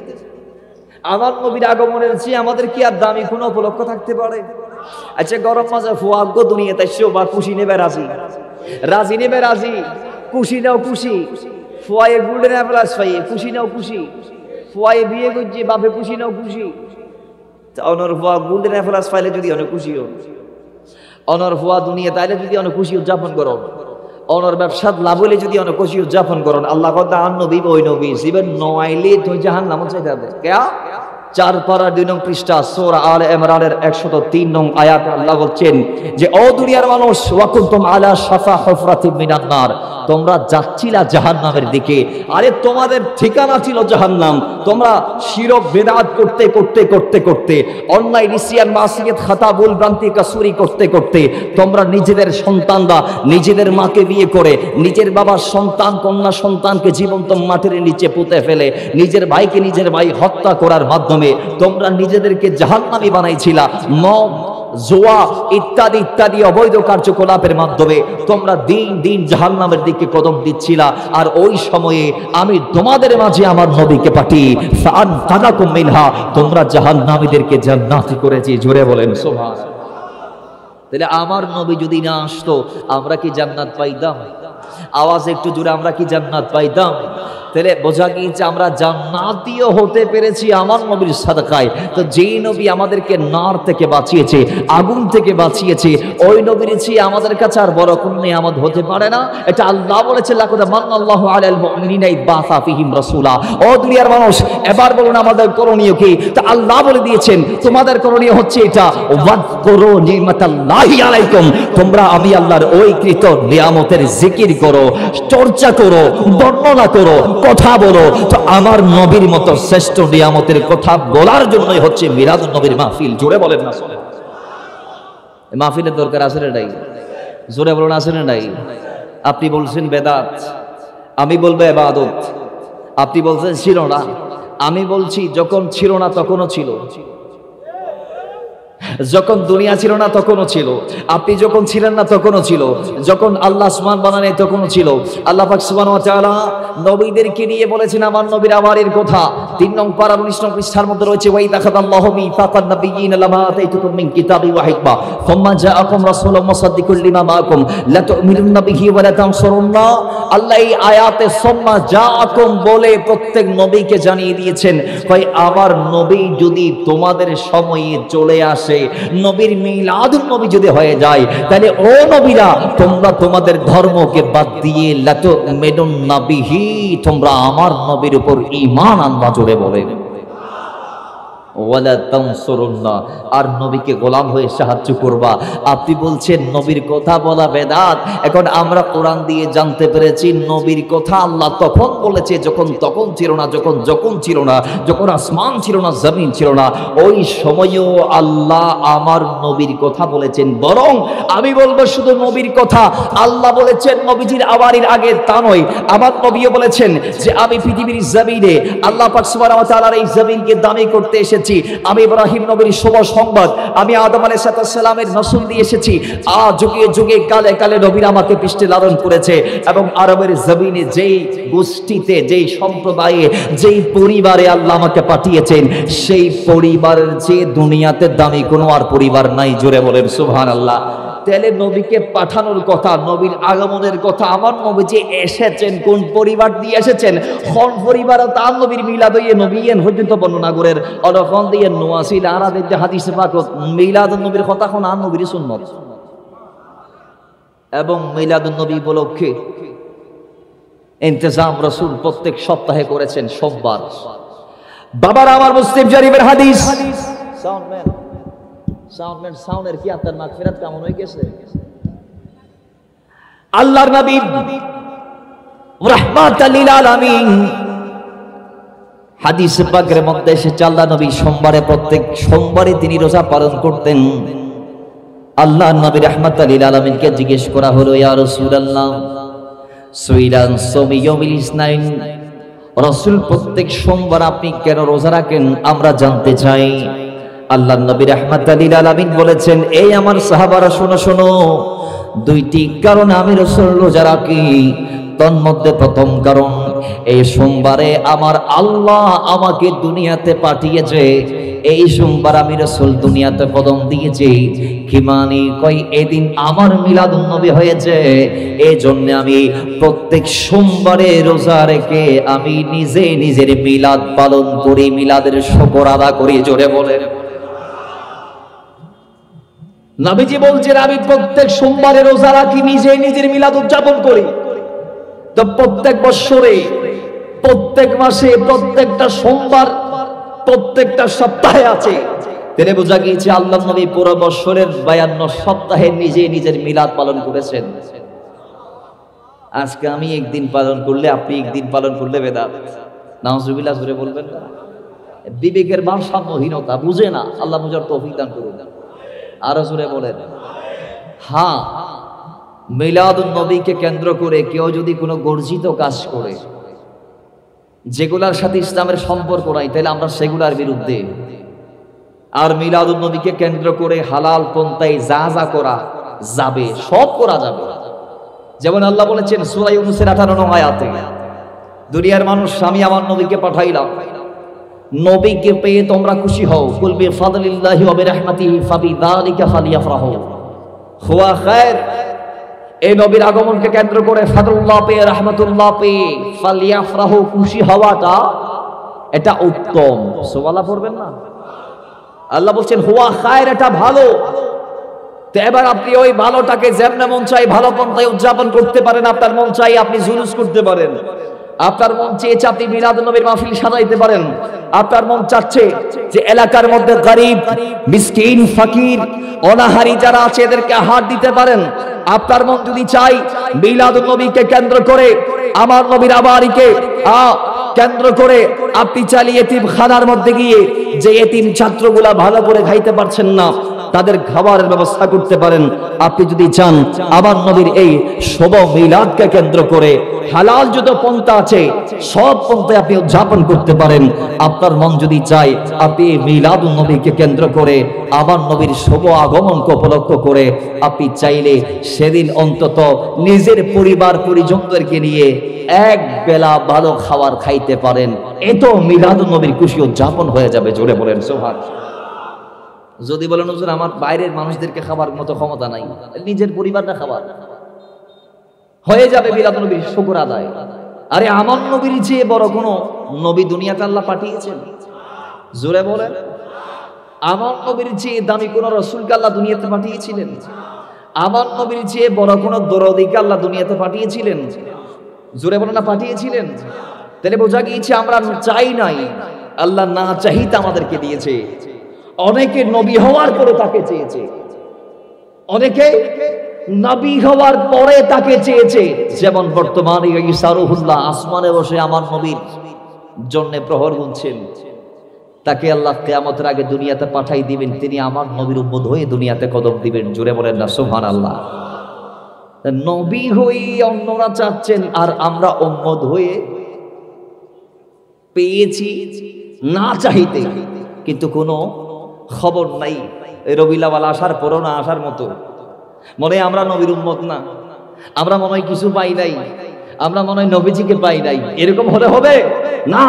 [SPEAKER 1] আমার নবীর আগমনের চেয়ে আমাদের কি আর দামি কোনো উপলক্ষ থাকতে পারে? আচ্ছা, গরম মাঝে ফুয়াগ্য দুনিয়াতে সেও বা খুশি নেবে রাজি, রাজি নেবে রাজি, খুশি নাও খুশি। ফুয়ায়ে গোল্ডেন অ্যাপ্লাস পাইয়ে খুশি নাও খুশি, ফুয়ায়ে বিয়ে করছে বাপে খুশি নাও খুশি। অনর ফুয়া গোল্ডেন অ্যাপ্লাস পাইলে যদি অনেক খুশি হন, অনর ফুয়া দুনিয়া তাইলে যদি অনেক খুশি উদযাপন করুন, অনর ব্যবসাত লাভ হইলে যদি অনেক খুশি উদযাপন করুন। আল্লাহ কথা আন নবী ওই নবী জীবন নয়াইলে তুই জাহান্নামে চাইতে হবে। কেয়া 4 পারা 2 নং পৃষ্ঠা সূরা আলে ইমরানের 103 নং আয়াতে আল্লাহ বলছেন যে ও দুনিয়ার মানুষ ওয়াকুনতুম আলা শাফা হুফরাতিন মিনান নার, তোমরা যাচ্ছিলা জাহান্নামের দিকে। আরে তোমাদের ঠিকানা ছিল জাহান্নাম। তোমরা শিরক বেদাত করতে করতে করতে করতে অন্যায় নিসিয়ান মাসিয়াত খাতা ভুল ভ্রান্তি কাসুরি করতে করতে তোমরা নিজেদের সন্তানরা নিজেদের মাকে বিয়ে করে নিজের বাবার সন্তান কন্যা সন্তানকে জীবন্ত মাটির নিচে পুঁতে ফেলে নিজের ভাইকে নিজের ভাই হত্যা করার মাধ্যমে তোমরা নিজেদেরকে জাহান্নামী বানাইছিলা। মদ জুয়া ইত্যাদি ইত্যাদি অবৈধ কার্যকলাপের মাধ্যমে তোমরা দিন দিন জাহান্নামের দিকে কদম দিচ্ছিলা। আর ওই সময়ে আমি তোমাদের মাঝে আমার নবীকে পাঠিয়ে ফাআনকাযাকুম মিনহা, তোমরা জাহান্নামীদেরকে জান্নাতি করেছি। জোরে বলেন সুবহানাল্লাহ। তাহলে আমার নবী যদি না আসতো আমরা কি জান্নাত পাইতাম? আওয়াজ একটু জোরে, আমরা কি জান্নাত পাইতাম? তাহলে বোঝা গিয়েছে আমরা জান্নাতীয় হতে পেরেছি আমার নবীর সাদকায়। তো যেই নবী আমাদেরকে নার থেকে বাঁচিয়েছে, আগুন থেকে বাঁচিয়েছে, ওই নবীর চেয়ে আমাদের কাছে আর বড় কোন নিয়ামত হতে পারে না। এটা আল্লাহ বলেছে লাকাদ মান্নাল্লাহু আলাল মুমিনিনা ইয বাআসা ফীহিম রাসূলা। ও দুনিয়ার মানুষ এবার বলুন আমাদের করণীয় কি? তা আল্লাহ বলে দিয়েছেন তোমাদের করণীয় হচ্ছে এটা, ওয়াযকুরু নি'মাতাল্লাহি আলাইকুম, তোমরা আমি আল্লাহর ওই কৃত নিয়ামতের জিকির করো, চর্চা করো, বর্ণনা করো, কথা বলো। তো আমার নবীর মতো শ্রেষ্ঠ নিয়ামতের কথা বলার জন্যই হচ্ছে মিলাদুন নবীর মাহফিল। জোরে বলেন না মাহফিলের দরকার আছে না নাই? জোরে বলুন আছে না নাই? আপনি বলছেন বেদাত, আমি বলবো ইবাদত। আপনি বলছেন ছিল না, আমি বলছি যখন ছিল না তখনও ছিল, যখন দুনিয়া ছিল না তখনও ছিল, আপনি যখন ছিলেন না তখনও ছিল, যখন আল্লাহ আসমান বানানে তখনও ছিল। আল্লাহ পাক সুবহানাহু ওয়া তাআলা নবীদেরকে নিয়ে বলেছেন আমার নবীর আমারের কথা। 3 নং পারা 19 নং পৃষ্ঠার মধ্যে রয়েছে ওয়া ইতাখাদাল্লাহু মিসাকান নাবিয়্যিনা লামা আতাইতুকুম মিন কিতাবি ওয়া হিকমা সুম্মা জাআকুম রাসূলুম মুসাদ্দিকুল লিমা মাআকুম লা তু'মিনুন্না বিহি ওয়া লা তানসুরুন্না। আল্লাহ এই আয়াতে সুম্মা জাআকুম বলে প্রত্যেক নবীকে জানিয়ে দিয়েছেন ভাই আমার নবী যদি তোমাদের সময়ে চলে আসে, নবীর মিলাদুন নবী যদি হয়ে যায়, তাহলে ও নবীরা তোমরা তোমাদের ধর্মকে বাদ দিয়ে লা তু'মিনুন্না বিহি, তোমরা আমার নবীর উপর ঈমান আনবা। জোরে বলেন ওয়ালা তানসুরুন্না, আর নবীকে গোলাম হয়ে সাহায্য করবা। আপনি বলছেন নবীর কথা বলা বেদাত। এখন আমরা কোরআন দিয়ে জানতে পেরেছি নবীর কথা আল্লাহ তখন বলেছে যখন তখন ছিল না, যখন যখন ছিল না, যখন আসমান ছিল না জমিন ছিল না, ওই সময়ও আল্লাহ আমার নবীর কথা বলেছেন। বরং আমি বলবো শুধু নবীর কথা আল্লাহ বলেছেন নবীজির আওয়ারের আগে তা নয়, আমার নবীও বলেছেন যে আমি পৃথিবীর জমিনে আল্লাহ পাক সুবহানাহু ওয়া তাআলার এই জমিনকে দামি করতে এসেছি। আমি ইব্রাহিম নবীর শুভ সংবাদ, আমি আদম আলাইহিস সালামের নসল দিয়ে এসেছি। যুগে যুগে কালে কালে নবীরা আমাকে পৃষ্ঠে লালন করেছে এবং আরবের জমিনে যেই গোষ্ঠীতে, যেই সম্প্রদায়ে, যেই পরিবারে আল্লাহ আমাকে পাঠিয়েছেন, সেই পরিবারের যে দুনিয়াতে দামি কোনো আর পরিবার নাই। জোরে বলেন সুবহানাল্লাহ। তাহলে নবীকে পাঠানোর কথা, নবীর আগমনের কথা, আমার নবী যে এসেছেন কোন পরিবার দিয়ে এসেছেন, কোন পরিবার তার নবীর মিলাদ হইয়ে নবীন পর্যন্ত বর্ণনা করেন অলখন দিয়ে নোয়াসিল আরাদের যে হাদিসে পাক মিলাদুন নবীর কথা কোন আর নবীর সুন্নাত। এবং মিলাদুন নবী উপলক্ষে ইন্তজাম রাসূল প্রত্যেক সপ্তাহে করেছেন সোমবার। বাবার আমার মুসলিম শরীফের হাদিস, সাউন্ডের কি আপনার মাগফিরাত কেমন হয়ে গেছে? আল্লাহর নবী রাহমাতাল লিল আলামিন হাদিস পাকের মধ্যে এসেছে আল্লাহ নবী সোমবারে, প্রত্যেক সোমবারে তিনি রোজা পালন করতেন। আল্লাহর নবী রাহমাতাল লিল আলামিনকে জিজ্ঞেস করা হলো ইয়া রাসূলুল্লাহ সুইলান সাওমি ইয়াউমিল ইসনাইন, রাসূল প্রত্যেক সোমবার আপনি কেন রোজা রাখেন আমরা জানতে চাই। আল্লাহর নবী রাহমাতাল লিল আলামিন বলেছেন এই আমার সাহাবারা শোনো শোনো, 2টি কারণে আমি রাসূল রোজা রাখি। তন্মধ্যে প্রথম কারণ এই সোমবারে আমার আল্লাহ আমাকে দুনিয়াতে পাঠিয়েছে, এই সোমবার আমি রাসূল দুনিয়াতে কদম দিয়েছি। কি মানে কই এদিন আমার মিলাদুন নবী হয়েছে, এই জন্য আমি প্রত্যেক সোমবারে রোজা রেখে আমি নিজে নিজের মিলাদ পালন করি, মিলাদের শুকর আদা করি। জোরে বলেন। নবীজি বলছেন আমি প্রত্যেক সোমবারে রোজা রাখি, নিজে নিজের মিলাদ উদযাপন করি। তো প্রত্যেক বছরে, প্রত্যেক মাসে, প্রত্যেকটা সোমবার প্রত্যেকটা সপ্তাহে আছে। তিনি বোঝা গিয়েছে আল্লাহ নবী পুরো বছরের 52 সপ্তাহে নিজে নিজের মিলাদ পালন করেছেন। আজকে আমি একদিন পালন করলে, আপনি একদিন পালন করলে বেদাত। নাউজুবিল্লাহ জোরে বলবেন না? বিবেকের ভারসাম্যহীনতা, বুঝে না। আল্লাহ বুঝার তৌফিক দান করুন। আরো জোরে বলেন। হ্যাঁ, মিলাদুন নবীকে কেন্দ্র করে কেউ যদি কোনো গর্জিত কাজ করে, যেগুলার সাথে ইসলামের সম্পর্ক নাই, তাহলে আমরা সেগুলার বিরুদ্ধে। আর মিলাদুন নবীকে কেন্দ্র করে হালাল পন্থায় যা যা করা যাবে সব করা যাবে। যেমন আল্লাহ বলেছেন সূরা ইউনূসের 58 নং আয়াতে, দুনিয়ার মানুষ আমি আমার নবীকে পাঠাইলাম, নবীকে পেয়ে তোমরা খুশি হও। কুল বিফাদলিল্লাহি ওয়া বিরহমাতিহি ফাবিযালিকা ফালিয়াফরাহু হুয়া খায়র। এই নবীর আগমনকে কেন্দ্র করে ফাদলুল্লাহ পেয়ে, রাহমাতুল্লাহ পেয়ে ফালিয়াফরাহু, খুশি হওয়াটা এটা উত্তম। সুবহানাল্লাহ পড়বেন না? আল্লাহ বলছেন হুয়া খায়র, এটা ভালো। তো এবার আপনি ওই ভালোটাকে যেমন মন চাই ভালো পন্থায় উদযাপন করতে পারেন। আপনার মন চাই আপনি জুলুস করতে পারেন, আপনার মন চেয়েছে আপনি মিলাদুন নবীর মাহফিল সাজাইতে পারেন, আপনার মন চাচ্ছে যে এলাকার মধ্যে গরিব মিসকিন ফকির অনাহারী যারা আছে এদেরকে আহার দিতে পারেন। আপনার মন যদি চাই মিলাদুন নবীকে কেন্দ্র করে, আমার নবীর আবারিকে কেন্দ্র করে আপনি চালিয়ে এতিমখানার মধ্যে গিয়ে যে এতিম ছাত্রগুলা ভালো করে খাইতে পারছেন না, তাদের খাবারের ব্যবস্থা করতে পারেন। আপনি যদি চান আমার নবীর এই শুভ মিলাদকে কেন্দ্র করে হালাল যত পন্থা আছে সব পন্থায় আপনি উদযাপন করতে পারেন। আপনার মন যদি চায় আপনি এই মিলাদুন নবীকে কেন্দ্র করে আমার নবীর শুভ আগমনকে উপলক্ষ করে আপনি চাইলে সেদিন অন্তত নিজের পরিবার পরিজনদেরকে নিয়ে এক বেলা ভালো খাবার খাইতে পারেন। এত মিলাদুন নবীর খুশি উদযাপন হয়ে যাবে। জোরে বলেন সুবহানাল্লাহ। যদি বলেন হুজুর আমার বাইরের মানুষদেরকে খাবার মতো ক্ষমতা নাই, নিজের পরিবারটা খাবার হয়ে যাবে মিলাদুন নবীর শুকর আদায়। আরে আমার নবীর চেয়ে বড় কোন নবী দুনিয়াতে আল্লাহ পাঠিয়েছেন? জোরে বলেন। আমার নবীর চেয়ে দামি কোন রাসূলকে আল্লাহ দুনিয়াতে পাঠিয়েছিলেন? আমার নবীর চেয়ে বড় কোন দরদীকে আল্লাহ দুনিয়াতে পাঠিয়েছিলেন? জোরে বলেন না, পাঠিয়েছিলেন? তাহলে বোঝা গিয়েছে আমরা চাই নাই, আল্লাহ না চাহিতে আমাদেরকে দিয়েছে। অনেকে নবী হওয়ার পরে তাকে চেয়েছে, অনেকে নবী হওয়ার পরে তাকে চেয়েছে। যেমন বর্তমানে ঈসা রূহুল্লাহ আসমানে বসে আমার নবীর জন্য প্রহর গুনছেন, তাকে আল্লাহ কিয়ামতের আগে দুনিয়াতে পাঠাই দিবেন, তিনি আমার নবীর উম্মত হয়ে দুনিয়াতে কদম দিবেন। জোরে বলেন না সুবহানাল্লাহ। নবী হয়ে অন্যরা চাচ্ছেন আর আমরা উম্মত হয়ে পেয়েছি না চাইতে, কিন্তু কোনো খবর নাই। রবিউল আউয়াল আসার পরও না আসার মতো মনে হয় আমরা নবীর উম্মত না, আমরা মনে হয় কিছু পাই নাই, আমরা মনে হয় নবীজিকে পাই নাই। এরকম হলে হবে না।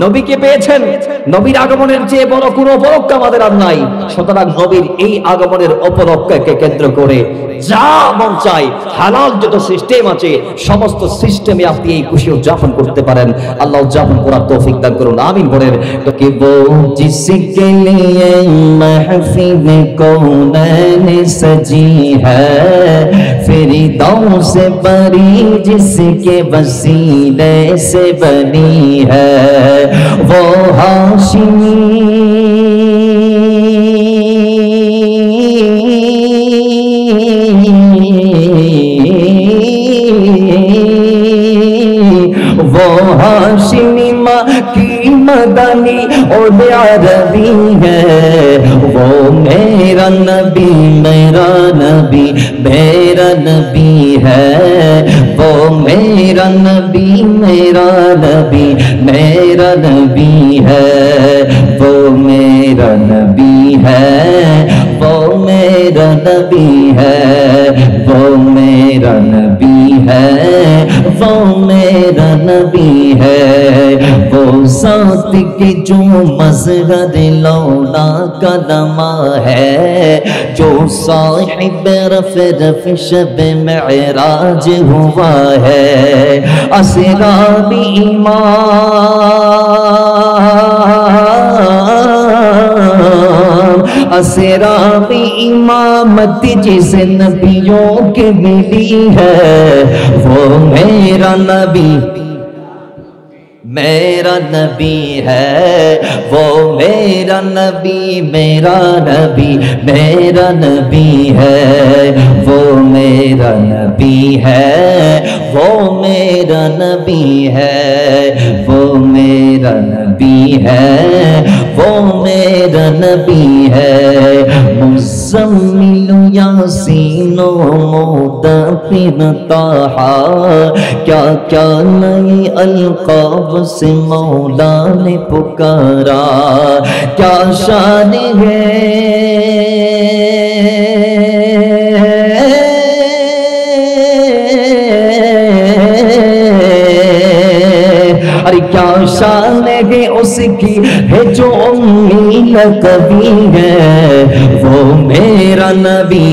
[SPEAKER 1] নবীকে পেয়েছেন, নবীর আগমনের চেয়ে বড় কোনো উপলক্ষ আমাদের আর নাই। সুতরাং নবীর এই আগমনের উপলক্ষকে কেন্দ্র করে যা মন চাই হালাল যত সিস্টেম আছে সমস্ত সিস্টেমে আপনি এই খুশি উদযাপন করতে পারেন। আল্লাহ উদযাপন করার তৌফিক দান করুন, আমিন বলেন। তো কি বো জিসকে লিয়ে महफिल कौनैन सजी है, फिरदौस से बरी जिसके वसीले से बनी है, वो हाशिमी वो हाशिमी माँ की मदनी और अरबी है, वो मेरा नबी मेरा नबी मेरा नबी है, वो मेरा नबी मेरा नबी मेरा नबी है, वो मेरा नबी है, वो मेरा नबी है, वो मेरा नबी है, वो मेरा नबी है, वो साथ की जो मज़हर लौला का नमा है, जो साहिब रफ़ शब मेराज हुआ है, असराबी इमाम असराबी इमामत जिसे नबियों की मिली है, वो मेरा नबी
[SPEAKER 2] मेरा नबी है वो मेरा नबी, मेरा नबी मेरा नबी है वो मेरा नबी है, वो मेरा नबी है, वो मेरा नबी है, वो मेरा नबी है। मुज़म्मिल यासीनो मुद्दथिर ताहा, क्या क्या नई अलक़ाब से मौला ने पुकारा, क्या शान है अरे क्या शान है उसकी है जो उम्मी लक़बी है, वो मेरा नबी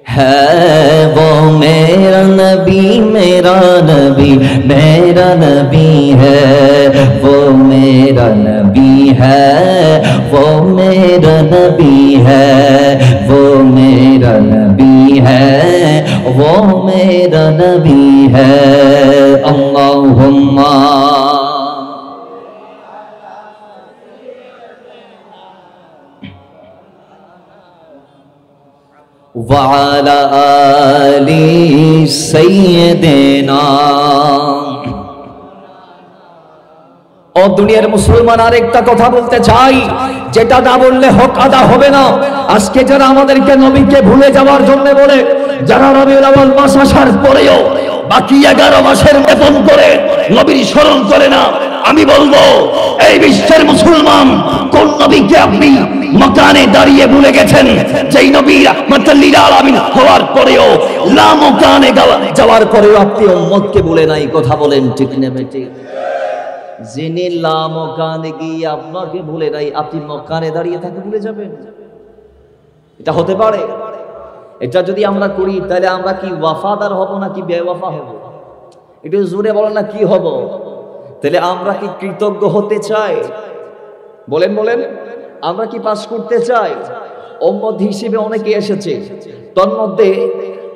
[SPEAKER 2] है, वो मेरा नबी, मेरा नबी मेरा नबी है, वो मेरा नबी है, वो मेरा नबी है, वो मेरा नबी है, वो मेरा नबी है। अल्लाहुम्मा वाला आली सय्यिदिना।
[SPEAKER 1] ও দুনিয়ার মুসলমান আরেকটা কথা বলতে চাই, যেটা না বললে হক আদা হবে না। আজকে যারা আমাদেরকে নবীকে ভুলে যাওয়ার জন্য বলে, যারা রবিউল আউয়াল মাস আসার পরেও বাকি 11 মাসের বেতন করে নবীর স্মরণ করে না, আমি বলবো এই বিশ্বের মুসলমান কোন নবীকে আপনি মকানে দাঁড়িয়ে ভুলে গেছেন, যেই নবী রাহমাতুল লিল আলামিন হওয়ার পরেও লা মকানে যাওয়ার পরেও আপনি উম্মতকে ভুলে নাই। কথা বলেন ঠিক না বেঠিক? যিনি লা মকানে গিয়ে আপনাকে ভুলে নাই, আপনি মকানে দাঁড়িয়ে থাকতে ভুলে যাবেন? এটা হতে পারে? এটা যদি আমরা করি তাহলে আমরা কি ওয়াফাদার হব নাকি বেওয়াফা হব? একটু জোরে বলেন না, কি হব? তাহলে আমরা কি কৃতজ্ঞ হতে চাই? বলেন বলেন, আমরা কি পাস করতে চাই? উম্মত হিসেবে অনেকে এসেছে, তন্মধ্যে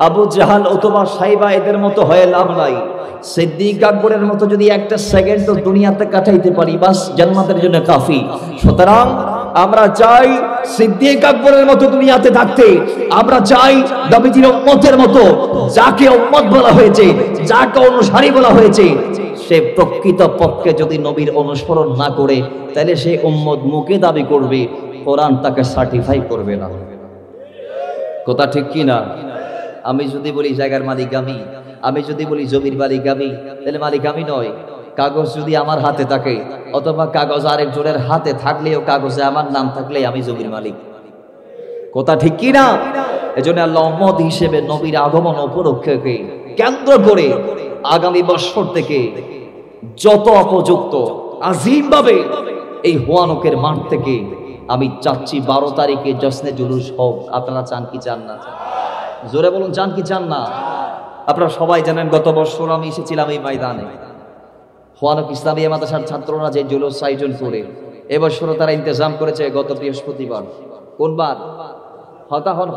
[SPEAKER 1] আবু জাহাল অথবা সাইবা এদের মতো হয়ে লাভ নাই। সিদ্দিক আকবরের মতো যদি একটা সেকেন্ড দুনিয়াতে কাটাইতে পারি, বাস জান্নাতের জন্য কাফি। সুতরাং আমরা চাই সিদ্দিক আকবরের মতো দুনিয়াতে থাকতে। আমরা চাই নবীজির উম্মতের মতো, যাকে উম্মত বলা হয়েছে, যাকে অনুসারী বলা হয়েছে, সে প্রকৃত পক্ষে যদি নবীর অনুসরণ না করে তাহলে সে উম্মত মুখে দাবি করবে, কোরআন তাকে সার্টিফাই করবে না। কথা ঠিক কি না? আমি যদি বলি জায়গার মালিক আমি, আমি যদি বলি জমির মালিক আমি, তাহলে মালিক আমি নয়। কাগজ যদি আমার হাতে থাকে অথবা কাগজ আরেকজনের হাতে থাকলেও কাগজে আমার নাম থাকলে আমি জমির মালিক। কথা ঠিক কি না? এজন্য আল্লাহ উম্মত হিসেবে নবীর আগমন উপলক্ষে কেন্দ্র করে আগামী বছর থেকে যত উপযুক্ত আজিম ভাবে এই হুয়ানকের মাঠ থেকে আমি চাচ্ছি 12 তারিখে জশ্নে জুলুস হোক। আপনারা চান কি চান না? জোরে বলুন, চান কি চান না? আপনারা সবাই জানেন গত বছর আমি এসেছিলাম এই ময়দানে, হুয়ানক ইসলামী মাদ্রাসার ছাত্ররা যে জুলুস আয়োজন করে, এবছরও তারা ইন্তজাম করেছে গত বৃহস্পতিবার। কোন বার?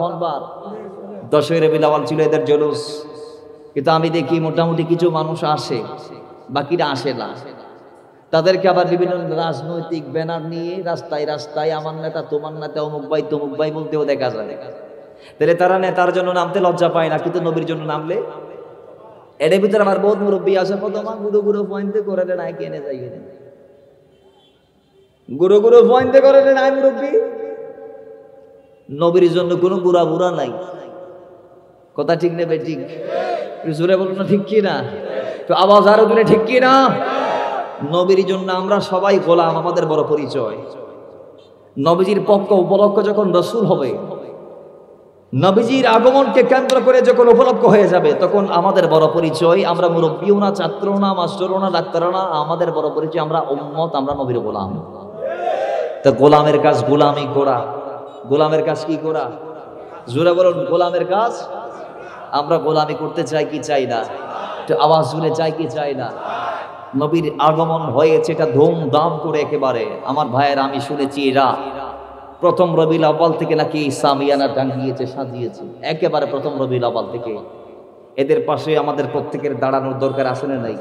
[SPEAKER 1] হনবার 10 রবিউল আউয়াল ছিল এদের জুলুস। কিন্তু আমি দেখি মোটামুটি কিছু মানুষ আসে, বাকিরা আসে না। তাদেরকে আবার বিভিন্ন রাজনৈতিক ব্যানার নিয়ে রাস্তায় রাস্তায় আমার নেতা, তোমার নেতা, অমুক ভাই বলতেও দেখা যায়। তাহলে তারা নেতার জন্য নামতে লজ্জা পায় না, কিন্তু নবীর জন্য নামলে এর ভিতরে আমার বহুত মুরব্বী আছে, প্রথমা গুরু পয়েন্টে করে নাই কেনে যাই, গুরু পয়েন্টে করে নাই মুরব্বী। নবীর জন্য কোনো বুড়া নাই। কথা ঠিক নেবে? ঠিক। জোরে বলুন না, ঠিক কি না? তো আওয়াজ আরো বলে ঠিক কি না? নবীর জন্য আমরা সবাই গোলাম, আমাদের বড় পরিচয়। নবীজির পক্ষ উপলক্ষ যখন রাসূল হবে, নবীজির আগমনকে কেন্দ্র করে যখন উপলক্ষ হয়ে যাবে, তখন আমাদের বড় পরিচয় আমরা মুরব্বীও না, ছাত্রও না, মাস্টারও না, ডাক্তারও না, আমাদের বড় পরিচয় আমরা উম্মত, আমরা নবীর গোলাম। তো গোলামের কাজ গোলামি করা। গোলামের কাজ কি করা? জোরে বলুন, গোলামের কাজ। আমরা গোলামি করতে চাই কি চাই না? তো আওয়াজ জুড়ে চাই কি চাই না? নবীর আগমন হয়েছে এটা ধুমধাম করে একেবারে। আমার ভাইয়ের আমি শুনেছি এরা প্রথম রবিউল আউয়াল থেকে নাকি সামিয়ানা টাঙ্গিয়েছে, সাজিয়েছে, একেবারে প্রথম রবিউল আউয়াল থেকে। এদের পাশে আমাদের প্রত্যেকের দাঁড়ানোর দরকার আছে না নাই?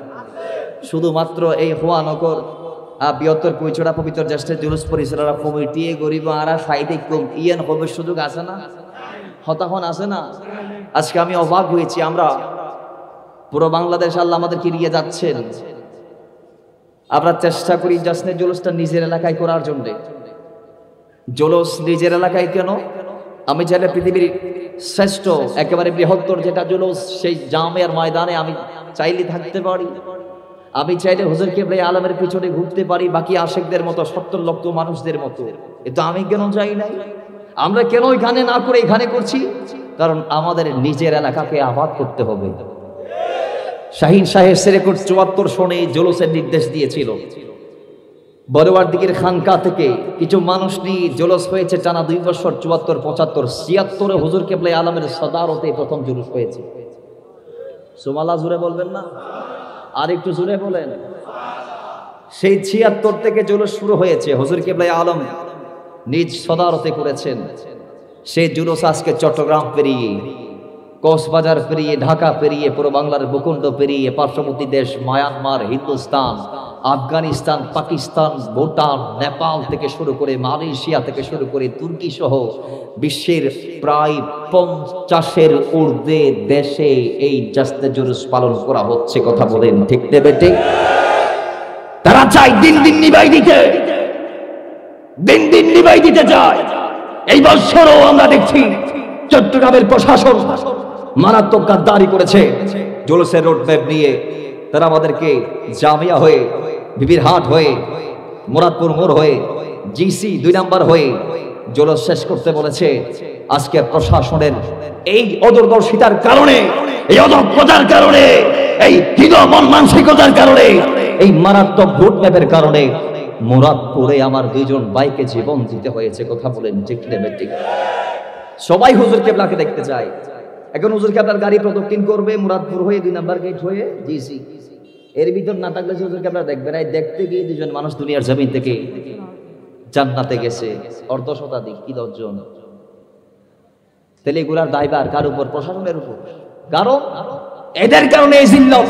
[SPEAKER 1] শুধুমাত্র এই হোয়ানগর বৃহত্তর কুইচড়া পবিত্র জ্যেষ্ঠের জুলুস পরিচালনা কমিটি গরিব আর সাইডে ইয়েন হবে সুযোগ আছে না? হতাহন আছে না? আজকে আমি অবাক হয়েছি, আমরা পুরো বাংলাদেশ আল্লাহ আমাদেরকে নিয়ে যাচ্ছেন, আমরা চেষ্টা করি জাসনের জুলুসটা নিজের এলাকায় করার জন্য। জুলুস নিজের এলাকায় কেন? আমি চাইলে পৃথিবীর শ্রেষ্ঠ একেবারে বৃহত্তর যেটা জুলুস সেই জামের ময়দানে আমি চাইলে থাকতে পারি, আমি চাইলে হুজুর কিবলা আলমের পিছনে ঘুরতে পারি বাকি আশেকদের মতো 70 লক্ষ মানুষদের মতো। কিন্তু আমি কেন চাই নাই? আমরা কেন এখানে না করে এখানে করছি? কারণ আমাদের নিজের এলাকাকে আবাদ করতে হবে। শাহিন সাহেব সেরেকোট 74 সনে জুলুসের নির্দেশ দিয়েছিল। বড়োয়ার দিকের খানকা থেকে কিছু মানুষ নিয়ে জুলুস হয়েছে টানা 2 বছর, 74, 75, 76 হুজুর কিবলা আলমের সদারতে প্রথম জুলুস হয়েছে। সুবহানাল্লাহ জুড়ে বলবেন না? আর একটু জুড়ে বলেন। সেই 76 থেকে জুলুস শুরু হয়েছে, হুজুর কিবলা আলম নিজ সদারতে করেছেন। সেই জুলুস আজকে চট্টগ্রাম পেরিয়ে, কক্সবাজার পেরিয়ে, ঢাকা পেরিয়ে, পুরো বাংলার ভূখণ্ড পেরিয়ে পার্শ্ববর্তী দেশ মায়ানমার, হিন্দুস্তান, আফগানিস্তান, পাকিস্তান, ভুটান, নেপাল থেকে শুরু করে মালয়েশিয়া থেকে শুরু করে তুর্কি সহ বিশ্বের প্রায় 50-এর ঊর্ধ্বে দেশে এই জাসনে জুলুস পালন করা হচ্ছে। কথা বলেন ঠিক দেবে ঠিক? তারা চায় দিন দিন নিভাই দিতে, দিন দিন নিভাই দিতে চায়। এই বছরও আমরা দেখছি চট্টগ্রামের প্রশাসন মারাত্মক গাদ্দারি করেছে জুলুসের রোডম্যাপ নিয়ে। তারা আমাদেরকে জামিয়া হয়ে, বিবির হাট হয়ে, মুরাদপুর মোড় হয়ে, জিসি 2 নাম্বার হয়ে জুলুস শেষ করতে বলেছে। আজকে প্রশাসনের এই অদূরদর্শিতার কারণে, এই অদক্ষতার কারণে, এই হৃদয় মানসিকতার কারণে, এই মারাত্মক রোডম্যাপের কারণে মুরাদপুরে আমার 2 জন ভাইকে জীবন দিতে হয়েছে। কথা বলেন ঠিক নেবে ঠিক? সবাই হুজুর কিবলাকে দেখতে চায়। এখন হুজুর কিবলার গাড়ি প্রদক্ষিণ করবে মুরাদপুর হয়ে 2 নাম্বার গেট হয়ে জিসি, এর ভিতর না থাকলে হুজুর কিবলা দেখবে না। দেখতে গিয়ে 2 জন মানুষ দুনিয়ার জমিন থেকে জান্নাতে গেছে, অর্ধ শতাধিক কি 10 জন। তাহলে এগুলার দায়ভার কার উপর? প্রশাসনের উপর। কারণ এদের কারণে এই জিল্লাত।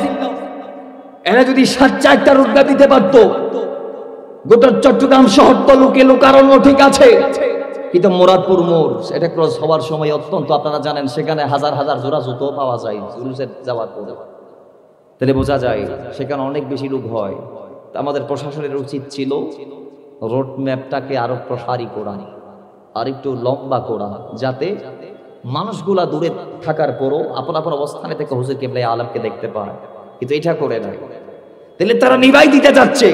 [SPEAKER 1] এরা যদি 7-4টা রোডম্যাপ দিতে পারতো, গোটা চট্টগ্রাম শহর তো লোকে লোকারণ্য ঠিক আছে, কিন্তু মুরাদপুর মোড় এটা ক্রস হওয়ার সময় অত্যন্ত, আপনারা জানেন সেখানে হাজার হাজার জোড়া জুতো পাওয়া যায় জুলুসের যাওয়ার পরে। তাহলে বোঝা যায় সেখানে অনেক বেশি লোক হয়। আমাদের প্রশাসনের উচিত ছিল রোড ম্যাপটাকে আরো প্রসারী করা, আর একটু লম্বা করা, যাতে মানুষগুলা দূরে থাকার পরও আপন আপন অবস্থানে থেকে হুজুর কিবলা আলমকে দেখতে পায়। কিন্তু এটা করে নাই। তাহলে তারা নিভাই দিতে যাচ্ছে,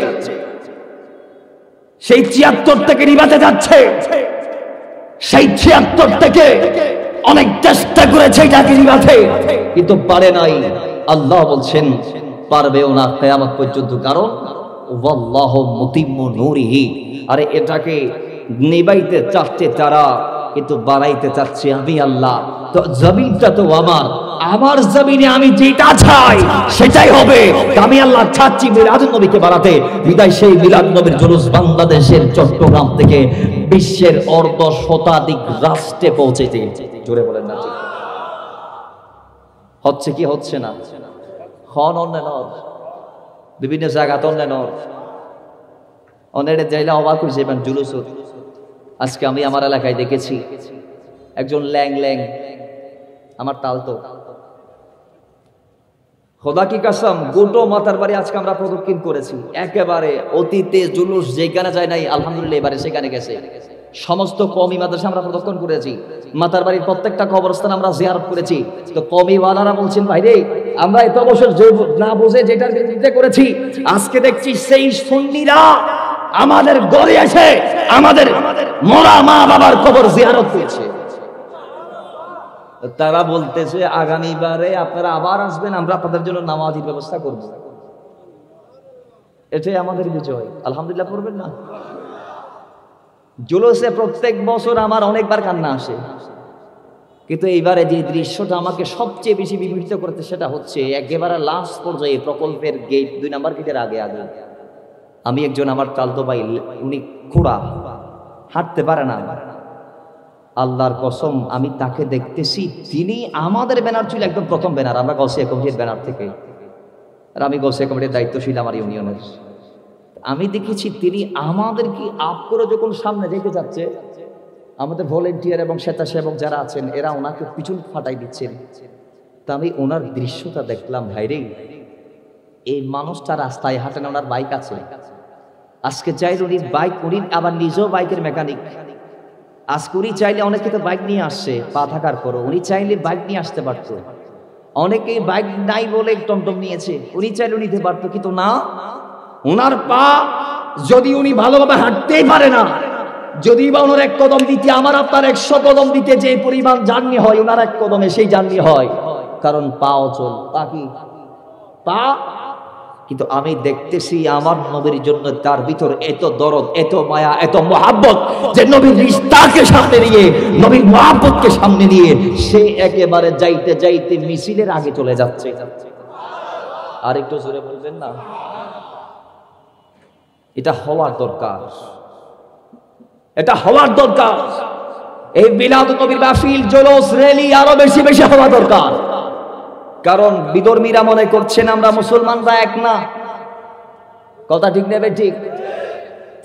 [SPEAKER 1] সেই 76 থেকে নিভাতে যাচ্ছে। সেই 76 থেকে অনেক চেষ্টা করেছে এটাকে নিভাতে, কিন্তু পারে নাই। আল্লাহ বলছেন পারবেও না কিয়ামত পর্যন্ত। কারণ ওয়াল্লাহু মুতিম্মু নূরিহি, আরে এটাকে নিভাইতে চাচ্ছে তারা, কিন্তু বাড়াইতে চাচ্ছে আমি আল্লাহ। তো জমিনটা তো আমার জমিনে আমি যেটা চাই সেটাই হবে। আমি আল্লাহ চাচ্ছি মিলাদুন নবীকে বাড়াতে, বিদায় সেই মিলাদ নবীর জুলুস বাংলাদেশের চট্টগ্রাম থেকে বিশ্বের অর্ধ শতাধিক রাষ্ট্রে পৌঁছেছে। জোরে বলেন না ঠিক? হচ্ছে কি হচ্ছে না? হন অন্যান্য বিভিন্ন জায়গা তো অন্যান্য অনেক যাইলে অবাক হয়েছে এবং জুলুস। আজকে আমি আমার এলাকায় দেখেছি একজন ল্যাং ল্যাং, আমার তালতো, খোদা কি কাসম, গোটো মাতার বাড়ি আজকে আমরা প্রদক্ষিণ করেছি। একেবারে অতীতে জুলুস যেখানে যায় নাই, আলহামদুলিল্লাহ এবারে সেখানে গেছে। সমস্ত কওমি মাদ্রাসা আমরা প্রদক্ষিণ করেছি, মাতার বাড়ির প্রত্যেকটা কবরস্থান আমরা জিয়ারত করেছি। তো কওমি ওয়ালারা বলছেন ভাই রে, আমরা এত বছর না বুঝে যেটার বিরুদ্ধে করেছি, আজকে দেখছি সেই সুন্নিরা আমাদের গড়ে এসে আমাদের মরা মা বাবার কবর জিয়ারত করছে। তারা বলতেছে আগামীবারে আপনারা আবার আসবেন, আমরা আপনাদের জন্য নামাজের ব্যবস্থা করব। এটাই আমাদের বিজয়। আলহামদুলিল্লাহ পড়বেন না? জুলুসে প্রত্যেক বছর আমার অনেকবার কান্না আসে, কিন্তু এইবারে যে দৃশ্যটা আমাকে সবচেয়ে বেশি বিভীত করেছে সেটা হচ্ছে একেবারে লাস্ট পর্যায়ে প্রকল্পের গেট 2 নাম্বার গেটের আগে আমি একজন আমার চালতো ভাই, উনি খোড়া, হাঁটতে পারে না, আল্লাহর কসম আমি তাকে দেখতেছি, তিনি আমাদের ব্যানার ছিল একদম প্রথম ব্যানার, আমরা গাউসিয়া কমিটির ব্যানার থেকে, আর আমি গাউসিয়া কমিটির দায়িত্বশীল আমার ইউনিয়নের। আমি দেখেছি তিনি আমাদেরকে আপ করে যখন সামনে যেতে যাচ্ছে, আমাদের ভলেন্টিয়ার এবং স্বেচ্ছাসেবক যারা আছেন এরা ওনাকে পিছন ফাটাই দিচ্ছেন। তা আমি ওনার দৃশ্যটা দেখলাম, ভাইরে এই মানুষটা রাস্তায় হাঁটেন, ওনার বাইক আছে, আজকে চাইলে উনি বাইক, উনি আবার নিজেও বাইকের মেকানিক, আজকে উনি চাইলে অনেকে তো বাইক নিয়ে আসছে পা থাকার পরও, উনি চাইলে বাইক নিয়ে আসতে পারত। অনেকেই বাইক নাই বলে টমটম নিয়েছে, উনি চাইলে নিতে পারতো, কিন্তু না, ওনার পা যদি উনি ভালোভাবে হাঁটতেই পারে না, যদি বা ওনার এক কদম দিতে আমার আপনার 100 কদম দিতে যে পরিমাণ জার্নি হয়, ওনার এক কদমে সেই জার্নি হয়, কারণ পা অচল, পা কি পা। কিন্তু আমি দেখতেছি আমার নবীর জন্য তার ভিতর এত দরদ, এত মায়া, এত মহাব্বত, যে নবীর রিশতাকে সামনে নিয়ে, নবীর মহাব্বতকে সামনে নিয়ে সে একেবারে যাইতে যাইতে মিছিলের আগে চলে যাচ্ছে। আর একটু জোরে বলবেন না? এটা হওয়ার দরকার, এটা হওয়ার দরকার। এই মিলাদুন নবীর মাহফিল, জুলুস, র্যালি আরো বেশি বেশি হওয়া দরকার। কারণ বিধর্মীরা মনে করছেন আমরা মুসলমানরা এক না, কথা ঠিক নেবে ঠিক।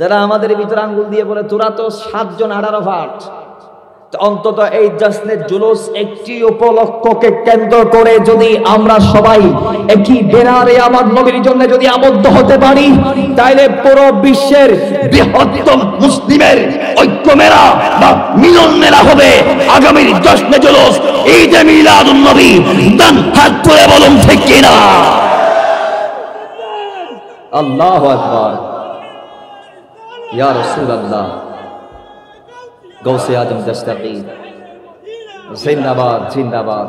[SPEAKER 1] যারা আমাদের ভিতরে আঙ্গুল দিয়ে বলে তোরা তো 7 জন 18 ভাট, অন্তত এই জশ্নের জুলুস একটি উপলক্ষকে কেন্দ্র করে যদি আমরা সবাই একই ব্যানারে আমার নবীর জন্য যদি আবদ্ধ হতে পারি, তাইলে পুরো বিশ্বের বৃহত্তম মুসলিমের ঐক্য মেলা বা মিলন মেলা হবে আগামীর জশ্নে জুলুস, ঈদে মিলাদুন নবী। দান হাত তুলে বলুন ঠিক কিনা? আল্লাহু আকবার, ইয়া রাসূলুল্লাহ, গৌসে আজম দস্তগীর জিন্দাবাদ, জিন্দাবাদ,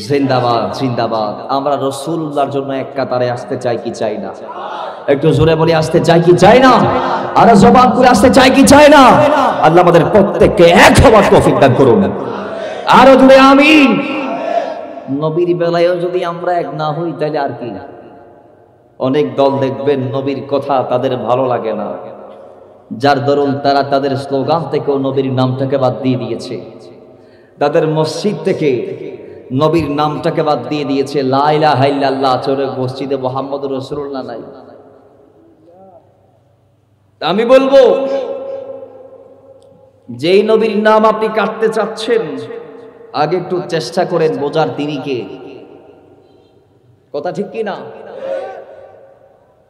[SPEAKER 1] জিন্দাবাদ, জিন্দাবাদ। আমরা রাসূলুল্লাহর জন্য এক কাতারে আসতে চাই কি চাই না? একটু জোরে বলি, আসতে চাই কি চাই না? আর জবান করে আসতে চাই কি চাই না? আল্লাহ আমাদের প্রত্যেককে এক হওয়ার তৌফিক দান করুন। আরো জোরে আমিন। নবীর বেলায়ও যদি আমরা এক না হই তাহলে আর কি? অনেক দল দেখবেন নবীর কথা তাদের ভালো লাগে না, যার দরুন তারা তাদের স্লোগান থেকেও নবীর নামটাকে বাদ দিয়ে দিয়েছে, তাদের মসজিদ থেকে নবীর নামটাকে বাদ দিয়ে দিয়েছে। লা ইলাহা ইল্লাল্লাহ চলে মসজিদে মুহাম্মদুর রাসূলুল্লাহ নাই। আমি বলবো, যেই নবীর নাম আপনি কাটতে চাচ্ছেন, আগে একটু চেষ্টা করেন বোঝার তিনি কে। কথা ঠিক কি না?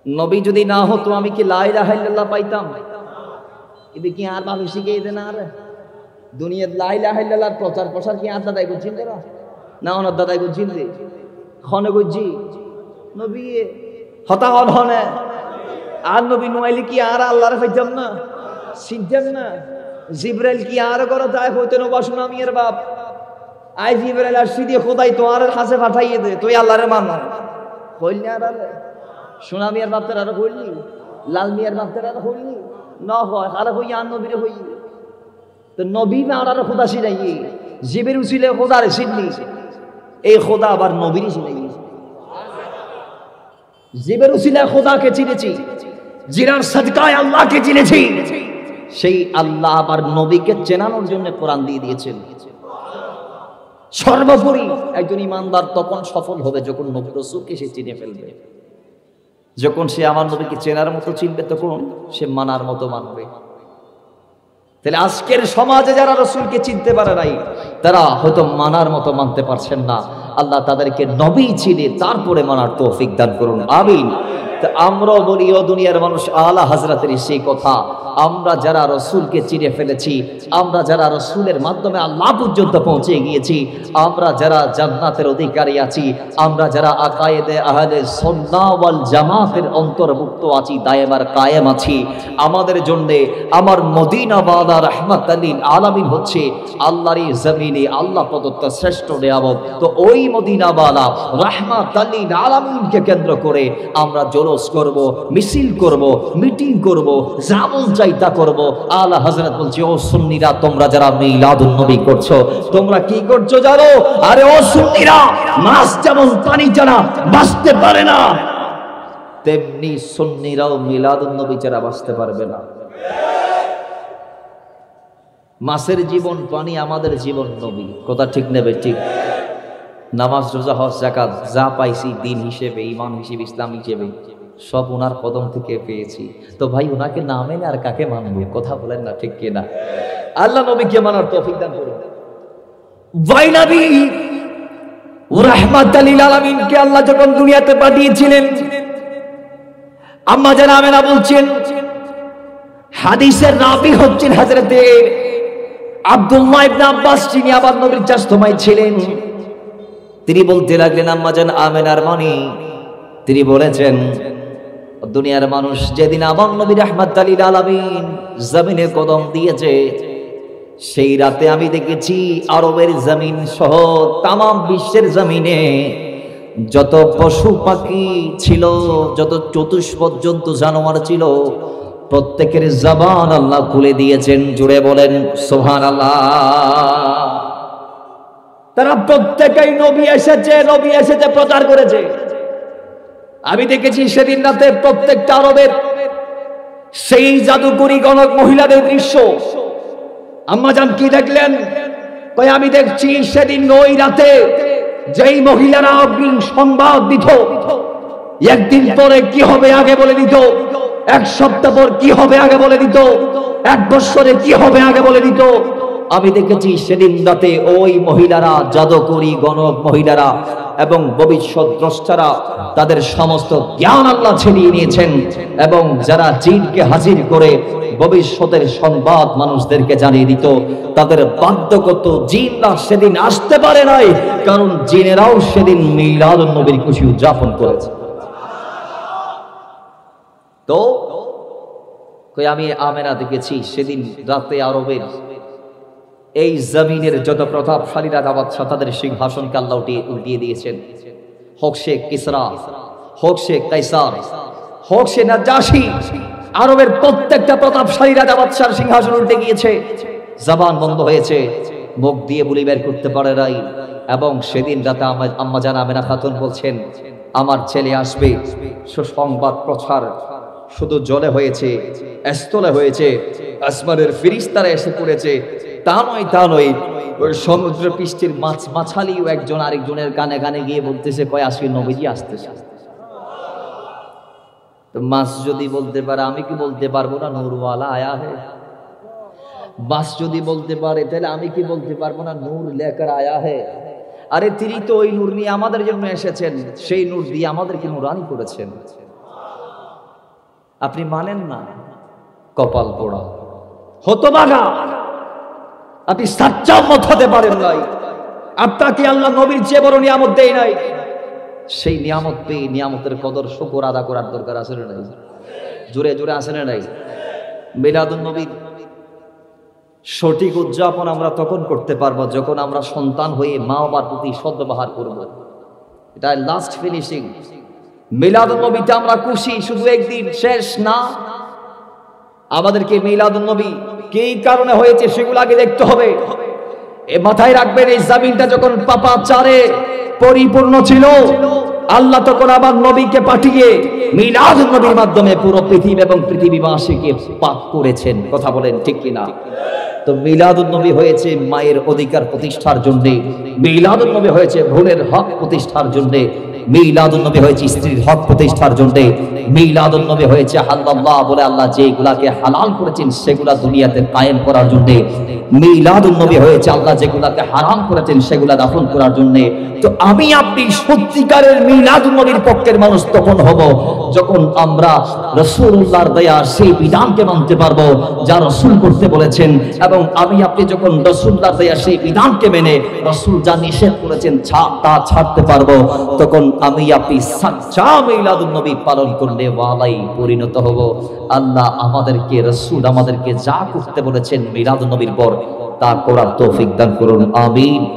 [SPEAKER 1] নবী যদি না হতো আমি কি লা ইলাহা ইল্লাল্লাহ পাইতাম? এবে কি আর ভাবে শিখিয়ে দেন? আর দুনিয়ার লা ইলাহা ইল্লাল্লাহর প্রচার প্রসার কি আর দাদাই করছেন তারা? না ওনার দাদাই করছেন যে খনে করছি নবী হতা হন হনে আর নবী নোয়াইলে কি আর আল্লাহরে পাইতাম না, চিনতাম না? জিবরাইল কি আর করো তাই হইতে নবা সুনামিয়ের বাপ, আই জিবরাইল আর সিদিয়ে খোদাই তো আর হাসে পাঠাইয়ে দে, তুই আল্লাহরে মান কইলি আর সুনামিয়ার বাপ তারা কইলি, লাল মিয়ার বাপ তারা কইলি না হয় আর হই আর নবীরে হই তো নবী না আর খোদা সিনাই, জিবের উচিলে খোদারে চিনলি, এই খোদা আবার নবীরই চিনাই। জিবের উচিলে খোদাকে চিনেছি, জিরার সাদকায় আল্লাহকে চিনেছি, সেই আল্লাহ আবার নবীকে চেনানোর জন্য কোরআন দিয়ে দিয়েছেন। সর্বোপরি একজন ইমানদার তখন সফল হবে যখন নবী রাসূলকে সে চিনে ফেলবে, যখন সে আমার নবীকে চেনার মতো চিনবে, তখন সে মানার মতো মানবে। তাহলে আজকের সমাজে যারা রাসূলকে চিনতে পারে নাই, তারা হয়তো মানার মতো মানতে পারছেন না। আল্লাহ তাদেরকে নবী চিনে তারপরে মানার তৌফিক দান করুন, আমিন। আমরাও বলি ও দুনিয়ার মানুষ, আলা হযরতের সেই কথা, আমরা যারা রাসূলকে চিনে ফেলেছি, আমরা যারা রাসূলের মাধ্যমে আল্লাহ পর্যন্ত পৌঁছে গিয়েছি, আমরা যারা জান্নাতের অধিকারী আছি, আমরা যারা আকায়েদে আহলে সুন্নাহ ওয়াল জামাতের অন্তর্ভুক্ত আছি, দায়েমার কায়েম আছি, আমাদের জন্য আমার মদিনা ওয়ালা রাহমাতাল লিল আলামিন হচ্ছে আল্লাহর এই জমিনে আল্লাহ প্রদত্ত শ্রেষ্ঠ নিয়ামত। তো ওই মদিনা ওয়ালা রাহমাতাল লিল আলামিনকে কেন্দ্র করে আমরা জলস করব, মিছিল করব, মিটিং করব, জামন চাইতা করব। আলা হযরত বলছে, ও সুন্নিরা, তোমরা যারা মিলাদুন নবী করছো, তোমরা কি করছো জানো? আরে ও সুন্নিরা, মাছ যেমন পানি ছাড়া বাঁচতে পারে না, তেমনি সুন্নিরাও মিলাদুন নবী ছাড়া বাঁচতে পারবে না।
[SPEAKER 2] মাছের জীবন পানি, আমাদের জীবন নবী। কথা ঠিক নেবে? ঠিক। নামাজ, রোজা, হজ, যাকাত যা পাইছি দিন হিসেবে, ঈমান হিসেবে, ইসলাম হিসেবে সব ওনার কদম থেকে পেয়েছি। তো ভাই ওনাকে না মেনে আর কাকে মানবো? কথা বলেন না, ঠিক কিনা? আল্লাহ নবীকে মানার তৌফিক দান করুন।
[SPEAKER 1] ভাই নবী ও রাহমাতাল লিল আলামিনকে আল্লাহ যখন দুনিয়াতে পাঠিয়েছিলেন, আম্মা জান আমেনা বলছেন, হাদিসের রাবি হচ্ছেন হযরতে আব্দুল্লাহ ইবনে আব্বাস, যিনি আবার নবীর চাচাতো ভাই ছিলেন।
[SPEAKER 2] তিনি বলতে লাগলেন, আম্মা জান আমেনার মনি তিনি বলেছেন, দুনিয়ার মানুষ যেদিন আমার নবী রাহমাতাল লিল আলামিন জমিনে কদম দিয়েছে, সেই রাতে আমি দেখেছি আরবের জমিন সহ তামাম বিশ্বের জমিনে যত পশু পাখি ছিল, যত চতুষ্পদ জন্তু জানোয়ার ছিল, প্রত্যেকের জবান আল্লাহ খুলে দিয়েছেন। জুড়ে বলেন সুবহানাল্লাহ।
[SPEAKER 1] তারা প্রত্যেকেই নবী এসেছে প্রচার করেছে। আমি দেখেছি সেদিন রাতে প্রত্যেকটা আরবের সেই জাদুকরী গণক মহিলাদের দৃশ্য। আম্মা জান কি দেখলেন? কই আমি দেখছি সেদিন ওই রাতে যেই মহিলারা অগ্রিম সংবাদ দিত, একদিন পরে কি হবে আগে বলে দিত, এক সপ্তাহ পর কি হবে আগে বলে দিত, এক বছরে কি হবে আগে বলে দিত।
[SPEAKER 2] আমি দেখেছি সেদিন রাতে ওই মহিলারা, জাদুকরী গণক মহিলারা এবং ভবিষ্যৎ দ্রষ্টারা তাদের সমস্ত জ্ঞান আল্লাহ ছিনিয়ে নিয়েছেন, এবং যারা জিনকে হাজির করে ভবিষ্যতের সংবাদ মানুষদেরকে জানিয়ে দিত, তাদের বাধ্যগত জিনরা সেদিন আসতে পারে নাই, কারণ জিনেরাও সেদিন মিলাদুন নবীর খুশি উদযাপন করেছে। তো আমি আমেনা দেখেছি সেদিন রাতে আরবের এই জমিনের যত প্রতাপশালীরা বাদশাহ, তাদের সিংহাসনকে আল্লাহ উল্টিয়ে দিয়েছেন। হোক সে কিসরা, হোক সে কাইসার, হোক সে নাজাশি, আরবের প্রত্যেকটা প্রতাপশালী রাজা বাদশার সিংহাসন উল্টে গিয়েছে। জবান বন্ধ হয়েছে, মুখ দিয়ে বুলি বের করতে পারে নাই। এবং সেদিন রাতে আম্মা জান আমেনা খাতুন বলছেন, আমার ছেলে আসবে, সুসংবাদ প্রচার শুধু জলে হয়েছে, স্থলে হয়েছে, আসমানের ফেরেশতারা এসে পড়েছে, তা নয়, ওই সমুদ্র পৃষ্ঠের মাছালিও একজন আরেকজনের কানে কানে গিয়ে বলতেছে, কয় আজকে নবীজি আসতেছে। তো মাছ যদি বলতে পারে, আমি কি বলতে পারবো না নূরওয়ালা আয়া হে? মাছ যদি বলতে পারে, তাহলে আমি কি বলতে পারবো না নূর লেকার আয়া হে? আরে তিনি তো ওই নূর নিয়ে আমাদের জন্য এসেছেন, সেই নূর দিয়ে আমাদেরকে নূরানি করেছেন। আপনি মানেন না? কপাল পোড়া,
[SPEAKER 1] হতভাগা, আপনি সাচ্চা মত হতে পারেন নাই। আপনাকে আল্লাহ নবীর চেয়ে বড় নিয়ামত দেয় নাই।
[SPEAKER 2] সেই নিয়ামত পেয়ে নিয়ামতের কদর শুকর আদা করার দরকার আছে না নাই? জোরে জোরে আছে না নাই? মিলাদুন নবীর সঠিক উদযাপন আমরা তখন করতে পারবো যখন আমরা সন্তান হয়ে মা বাবার প্রতি সদ্ব্যবহার করব। এটা লাস্ট ফিনিশিং। মিলাদুন নবীতে আমরা খুশি শুধু একদিন, শেষ না। আমাদেরকে মিলাদুন নবী কি কারণে হয়েছে সেগুলো আগে দেখতে হবে। এ মাথায় রাখবেন, এই জমিনটা যখন পাপাচারে পরিপূর্ণ ছিল, আল্লাহ তখন আবার নবীকে পাঠিয়ে মিলাদুন নবীর মাধ্যমে পুরো পৃথিবী এবং পৃথিবীবাসীকে পাক করেছেন। কথা বলেন ঠিক কিনা? তো মিলাদুন নবী হয়েছে মায়ের অধিকার প্রতিষ্ঠার জন্য, মিলাদুন নবী হয়েছে বোনের হক প্রতিষ্ঠার জন্য, মিলাদুন নবী হয়েছে স্ত্রীর হক প্রতিষ্ঠার জন্য, মিলাদুন নবী হয়েছে আল্লাহ বলে আল্লাহ যেগুলাকে হালাল করেছেন সেগুলা দুনিয়াতে কায়েম করার জন্য, মিলাদুন নবী হয়েছে আল্লাহ যেগুলাকে হারাম করেছেন সেগুলা দাফন করার জন্য। তো আমি আপনি সত্যিকারের মিলাদুন নবীর পক্ষের মানুষ তখন হব যখন আমরা রাসূলুল্লাহর দেয়া সেই বিধানকে মানতে পারবো যা রাসূল করতে বলেছেন, এবং আমি আপনি যখন রাসূলুল্লাহর দেয়া সেই বিধানকে মেনে রাসূল যা নিষেধ করেছেন তা ছাড়তে পারবো, তখন আমি আপনি সাচ্চা মিলাদুন নবী পালন করলে ওয়ালাই পরিণত হব। আল্লাহ আমাদেরকে, রাসূল আমাদেরকে যা করতে বলেছেন মিলাদুন নবীর পর তা করার তৌফিক দান করুন। আমিন।